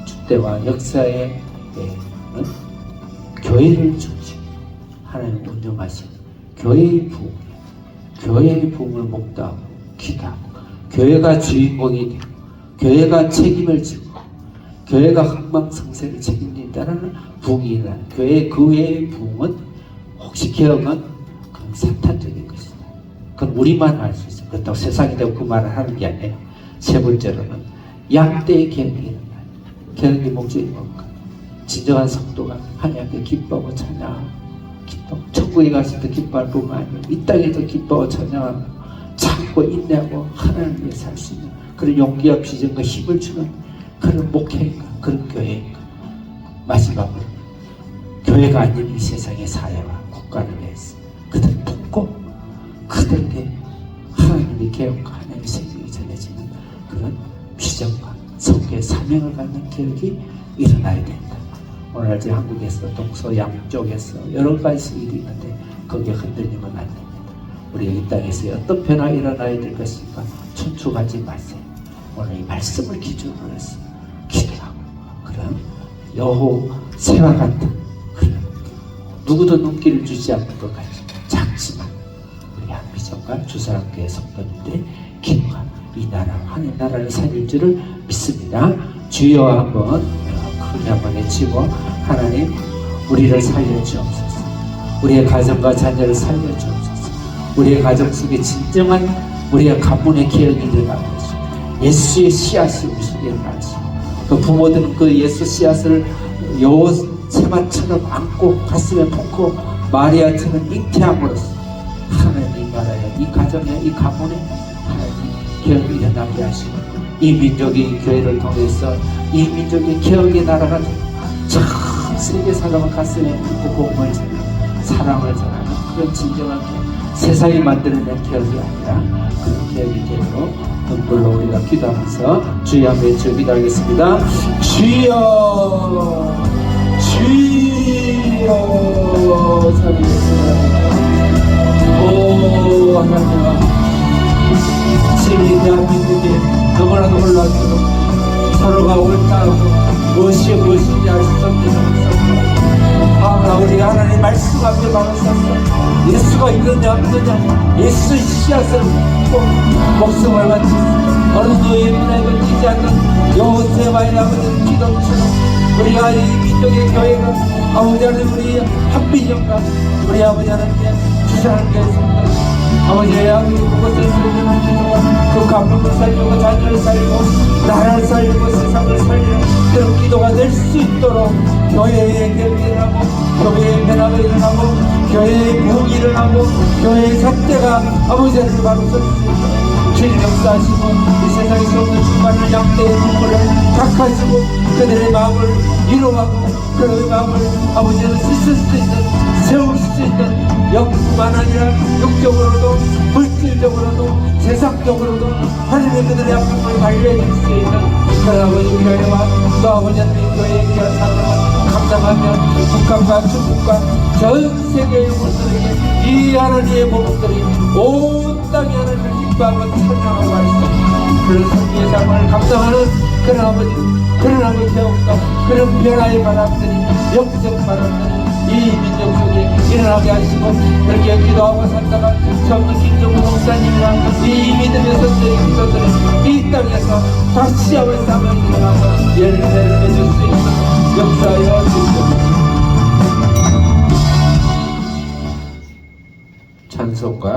주대와 역사의 교회를 중심 하나님 운영하시는 교회의 부흥을 목도하고 기도하고 교회가 주인공이 되고 교회가 책임을 지고 교회가 흥망성쇠를 책임진다는 부흥이 일어나는 교회 그 외의 부흥은 혹시 개혁은 그건 사탄적인 것이다. 그건 우리만 할 수 있어요. 그렇다고 세상이 되고 그 말을 하는 게 아니에요. 세 번째로는 양대의 개혁이 일어나요. 개혁의 목적이 뭔가? 진정한 성도가 하나님께 기뻐하고 찬양하고 천국에 가서 도 기뻐할 뿐만 아니라 이 땅에도 기뻐하고 찬양하고 참고 인내하고 하나님을 위해 살 수 있는 그런 용기와 비전과 힘을 주는 그런 목회인가 그런 교회인가. 마지막으로 교회가 아닌 이 세상의 사회와 국가를 위해서 그들 품고 그들에게 하나님의 개혁과 하나님의 생명이 전해지는 그런 비전과 성교의 사명을 갖는 개혁이 일어나야 된다. 오늘 이제 한국에서 동서양쪽에서 여러 가지 일이 있는데 거기에 흔들리면 안 됩니다. 우리가 이 땅에서 어떤 변화가 일어나야 될 것인가 춘추하지 마세요. 오늘 이 말씀을 기준으로 해서 기도하고 그런 여호새와 같은 그런 누구도 눈길을 주지 않는 것 같이 작지만 우리 한비전과 주사랑교회 성도님들의 기도가 이 나라 하나님 나라를 살릴 줄을 믿습니다. 주여 한번 크게 한번 외치고 하나님 우리를 살려주옵소서. 우리의 가정과 자녀를 살려주옵소서. 우리의 가정 속에 진정한 우리의 가문의 개혁이 일어나고 예수의 씨앗이 우리 속에 일어나서 그 부모들은 그 예수 씨앗을 요새만처럼 안고 가슴에 품고 마리아처럼 잉태함으로써 하나님 이 나라에 이 가정에 이 가문에 하나님 개혁이 일어나게 하시고 이 민족이 교회를 통해서 이 민족의 개혁의 나라가 전 세계 사람을 가슴에 품고 복음을 전하는 사랑을 전하는 그런 진정한 세상이 만들어낸 개혁이 아니라 그런 개혁이 되도록 눈물로 우리가 기도하면서 주여 한번 외쳐 기도하겠습니다. 주여 주여 오 하나님 진리 대한민국에 너무나도 올라왔고 서로가 옳다고 무엇이 무엇인지 알 수 없는 하나 우리 하나님 말씀 앞에 막았었어. 예수가 있느냐 없느냐 예수의 씨앗을 꼭 목숨을 바치 어느 누구의 문에 걸리지 않는 여호새와의 아버지의 기도처럼 우리가 이 민족의 교회가 아버지 하나님 우리 한비전과 우리 아버지 하나님의 주시하는 교회 성도 아버지의 아버지 그것을 살리는 기도가 그 가문을 살리고 자녀를 살리고 나라를 살리고 세상을 살리는 그런 기도가 될 수 있도록 교회의 개혁이 일어나고 교회의 변화가 일어나고 교회의 부흥이 일어나고 교회의 잣대가 아버지를 바로 설 수 있도록 주님 역사하시고 이 세상에서 없는 충만을 양떼의 눈물을 닦아주고 그들의 마음을 위로하고 그들의 마음을 아버지는 씻을 수 있는 세울 수 있는 영뿐만 아니라 육적으로도 물질적으로도 세상적으로도 하나님의 그들의 아픔을 달래줄 수 있는 그런 아버지 교회와 또 아버지 하나님의 교회의 귀한 사명을 감당하며 북한과 중국과 전 세계의 영혼들에게 이 하나님의 목들이 온 땅에 하나님을 기뻐하고 찬양하고 할 수 있는 그런 성리의 삶을 감당하는 그런 아버지 그런 아버지 되옵소서. 그런 변화의 바람들이 영적 바람들이 이 민족 속에 일어나게 하시고 그렇게 기도하고 살다가 전문 김정우 목사님이랑 이 믿음의 선생의 기도들이 이 땅에서 다시 한번 쌍을 일어나서 열매를 맺을 수 있는 역사여 주시옵소서. 찬송가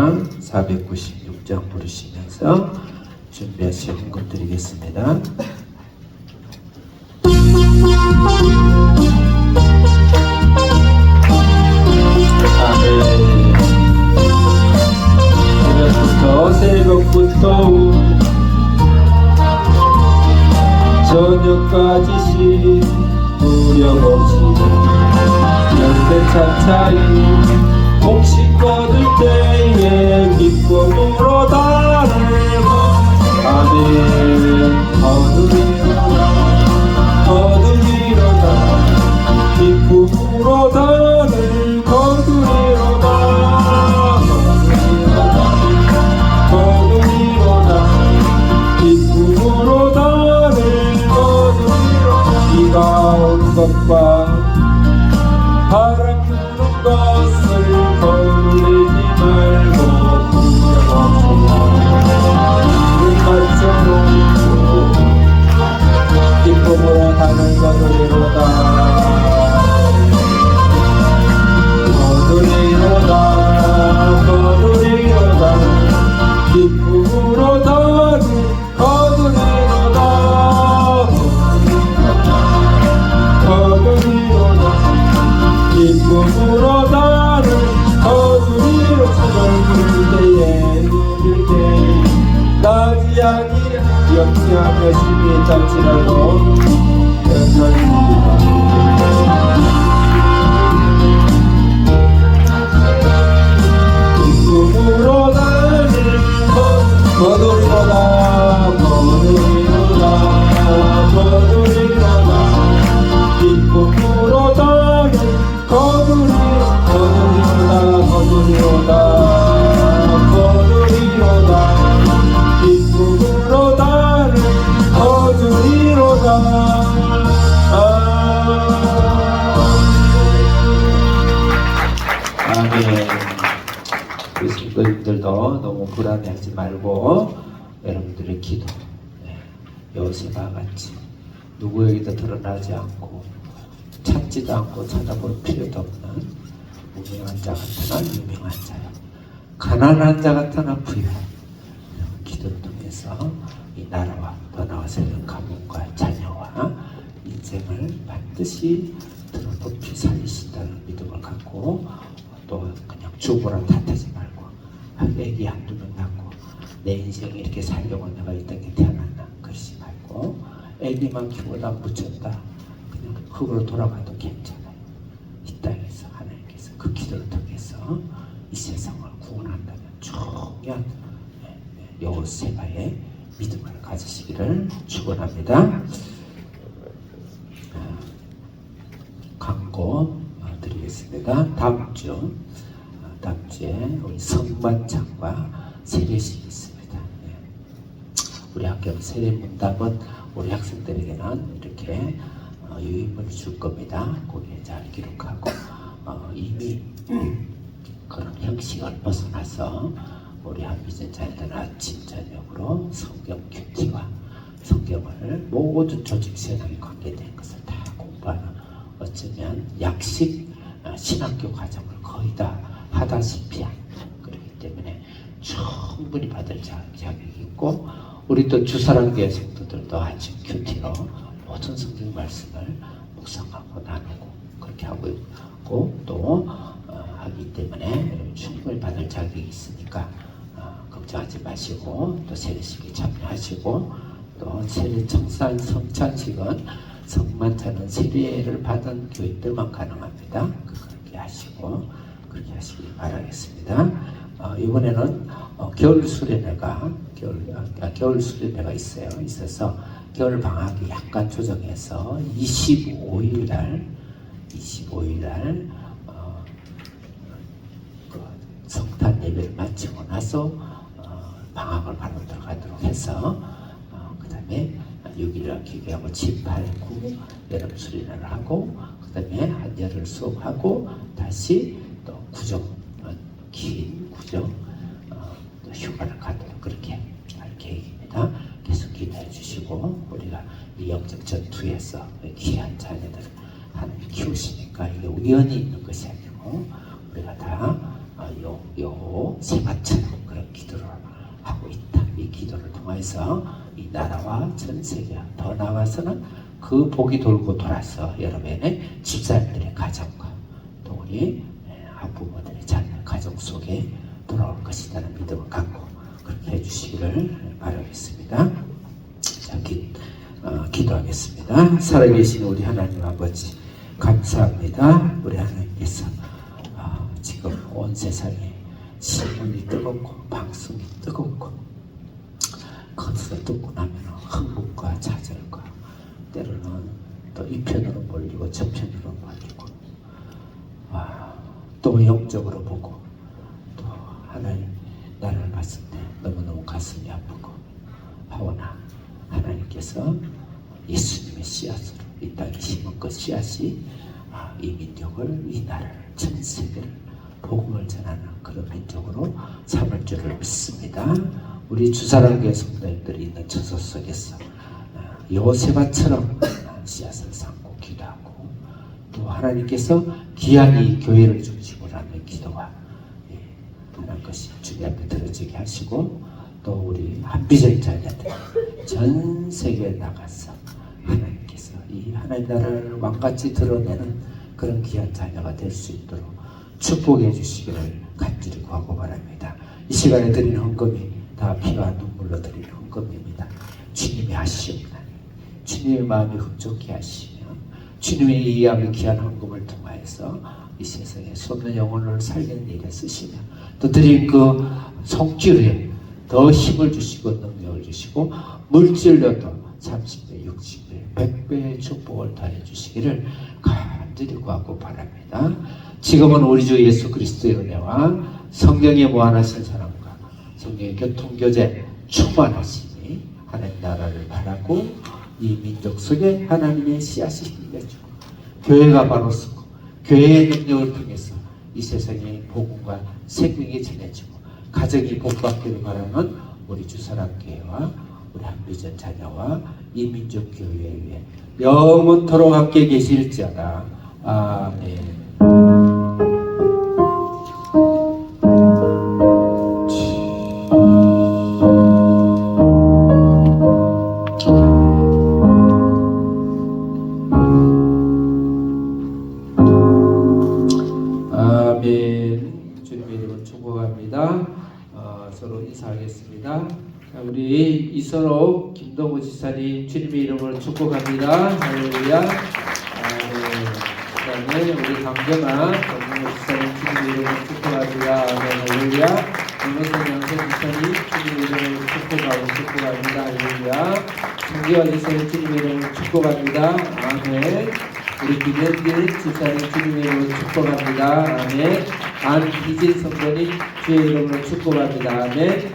496장 부르시면서 준비하신 것 드리겠습니다. 아멘. 새벽부터 저녁까지 무력 없이 열대 차차이 곡식 거둘 때에 기쁨으로 달고 아멘. 거두리로다 기쁨으로 달을 거두리로다 기쁨으로 달을 거두리로다 비가 오는 것과 바람 부는 것을 거두리지 말고 무력 없이 맞춰놓고 기쁨으로 달을 거두리로다 거두리로다 거두리로다 기쁨으로 달을 거두리로다 거두리로다 기쁨으로 달을 거두리로 주를 부를 때에 누릴 때에 나지 아니라 역사하며 심히 잠시라도 기쁨으로 달을 거두리로다 거두리로다 거두리로다 기쁨으로 달을 거두리로다 거두리로다 거두리로다 기쁨으로 달을 거두리로다 아멘. 그리스도인들도 너무 불안해하지 말고 여러분들의 기도 요셉과 같이 누구에게도 드러나지 않고 찾지도 않고 찾아볼 필요도 없는 무명한 자 같으나 유명한 자요 가난한 자 같으나 부유한 기도를 통해서 이 나라와 더 나아서 이런 가문과 자녀와 인생을 반드시 드러높이 살리신다는 믿음을 갖고 또 그냥 주보라 탓하지 말고 애기 한두 명 낳고 내 인생이 이렇게 살려고 내가 이 땅에 태어났나 그러지 말고 애기만 키우다 묻혔다 그냥 흙으로 돌아가도 괜찮아요. 이 땅에서 하나님께서 그 기도를 통해서 이 세상을 구원한다는 중요한 여호세바의 믿음을 가지시기를 축원합니다. 광고 드리겠습니다. 다음 주에 우리 성만찬과 세례식이 있습니다. 우리 학교 세례문답은 우리 학생들에게는 이렇게 유인물을 줄 겁니다. 거기에 잘 기록하고 이미 그런 형식을 벗어나서 우리 한비전 자녀들 아침 저녁으로 성경 큐티와 성경을 모든 조직 세상에 관계된 것을 다 공부하는 어쩌면 약식 신학교 과정을 거의 다 하다시피 한 그렇기 때문에 충분히 받을 자격이 있고 우리 또 주사랑교회 성도들도 아침 큐티로 모든 성경 말씀을 묵상하고 나누고 그렇게 하고 있고 또 하기 때문에 충분히 받을 자격이 있으니까 걱정하지 마시고 또 세례식에 참여하시고 또 세례 청산 성찬식은 성만 차는 세례를 받은 교인들만 가능합니다. 그렇게 하시고 그렇게 하시기 바라겠습니다. 이번에는 겨울 수련회가 있어서 겨울 방학이 약간 조정해서 25일 날 성탄 예배를 마치고 나서 방학을 바로 들어가도록 해서 그 다음에 6일날 기계하고 7, 8, 9 여름 수련회를 하고 그 다음에 한 열흘 수업하고 다시 또 긴 구정 또 휴가를 가도록 그렇게 할 계획입니다. 계속 기도해 주시고 우리가 이 영적 전투에서 귀한 자녀들 하나님 키우시니까 이게 우연히 있는 것이 아니고 우리가 다 세바처럼 그런 기도를 하고 있다. 이 기도를 통해서 이 나라와 전 세계 더 나아가서는 그 복이 돌고 돌아서 여러분의 집사님들의 가정과 또 우리 학부모들의 자녀 가정 속에 돌아올 것이라는 믿음을 갖고 그렇게 해주시기를 바라겠습니다. 자, 기도하겠습니다. 살아계신 우리 하나님 아버지 감사합니다. 우리 하나님께서 지금 온 세상에 신문이 뜨겁고 방송이 뜨겁고 거기서 듣고 나면 흥분과 좌절과 때로는 또 이 편으로 몰리고 저 편으로 몰리고 또 영적으로 보고 또 하나님 나를 봤을 때 너무너무 가슴이 아프고 하오나 하나님께서 예수님의 씨앗으로 이 땅에 심은 그 씨앗이 이 민족을 이 나라를 전 세계를 복음을 전하는 그런 민족으로 삼을 줄을 믿습니다. 우리 주사랑교회 성도님들이 있는 처소 속에서 요셉아처럼 씨앗을 삼고 기도하고 또 하나님께서 귀한 이 교회를 중심으로 하는 기도가 하는 것이 주님 앞에 들어지게 하시고 또 우리 한비전 자녀들 전 세계에 나가서 하나님께서 이 하나님 나라를 왕같이 드러내는 그런 귀한 자녀가 될 수 있도록 축복해 주시기를 간절히 구하고 바랍니다. 이 시간에 드리는 헌금이 다 피와 눈물로 드리는 헌금입니다. 주님이 하시옵나니 주님의 마음이 흡족해 하시며 주님의 이해하는 귀한 헌금을 통하여서 이 세상에 쏟는 영혼을 살리는 일에 쓰시며 또 드린 그 손길에 더 힘을 주시고 능력을 주시고 물질로도 30배, 60배, 100배의 축복을 더해 주시기를 간절히 구하고 바랍니다. 지금은 우리 주 예수 그리스도의 은혜와 성령의 무한하신 사랑과 성령의 교통교제 충만하시니 하나님 나라를 바라고 이 민족 속에 하나님의 씨앗이 흘려주고 교회가 바로 서고 교회의 능력을 통해서 이 세상에 복음과 생명이 전해지고 가정이 복받기를 바라는 우리 주사랑교회와 우리 한비전 자녀와 이 민족교회에 위해 영원토록 함께 계실지어다. 아멘. 아멘. 주님의 이름으로 축복합니다. 서로 인사하겠습니다. 우리 이선옥 김동우 지사님 주님의 이름으로 축복합니다. 할렐루야. 그 다음에 우리 강경아 김동우 지사님 주님의 이름으로 축복합니다. 할렐루야. 김호선 양생 지사님 주님의 이름으로 축복합니다. 할렐루야. 정기환 지사님 주님의 이름으로 축복합니다. 아멘. 우리 김현길 지사님 주님의 이름으로 축복합니다. 아멘. 안기진 성도님 주의 이름으로 축복합니다. 아멘.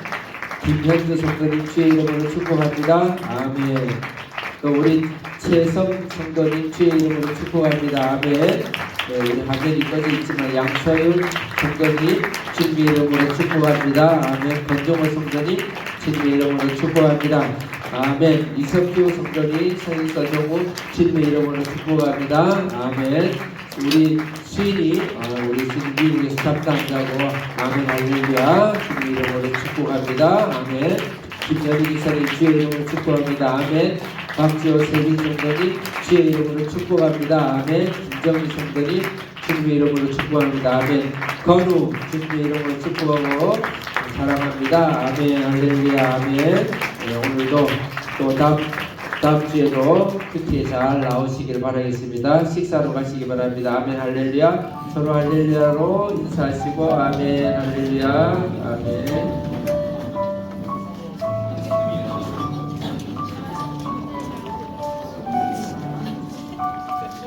김현주 성도님 주의 이름으로 축복합니다. 아멘. 또 우리 최성 성도님 주의 이름으로 축복합니다. 아멘. 네, 우리 화면이 꺼져 있지만 양서윤 성도님 주님의 이름으로 축복합니다. 아멘. 권종호 성도님 주님의 이름으로 축복합니다. 아멘. 이석규 성도님 서인서정우 주님의 이름으로 축복합니다. 아멘. 우리 수인이 미국에서 잡담자고 아멘 할렐루야 주님 이름으로 축복합니다. 아멘. 김여리 기사님 주의 이름으로 축복합니다. 아멘. 박지호 세기 성도님 주의 이름으로 축복합니다. 아멘. 김정희 성도님 주님의 이름으로 축복합니다. 아멘. 건우 주님의 이름으로 축복하고 사랑합니다. 아멘 할렐루야 아멘. 네, 오늘도 또 다음 주에도 특히 잘 나오시길 바라겠습니다. 식사로 가시기 바랍니다. 아멘 할렐루야. 서로 할렐루야로 인사하시고 아멘 할렐루야 아멘.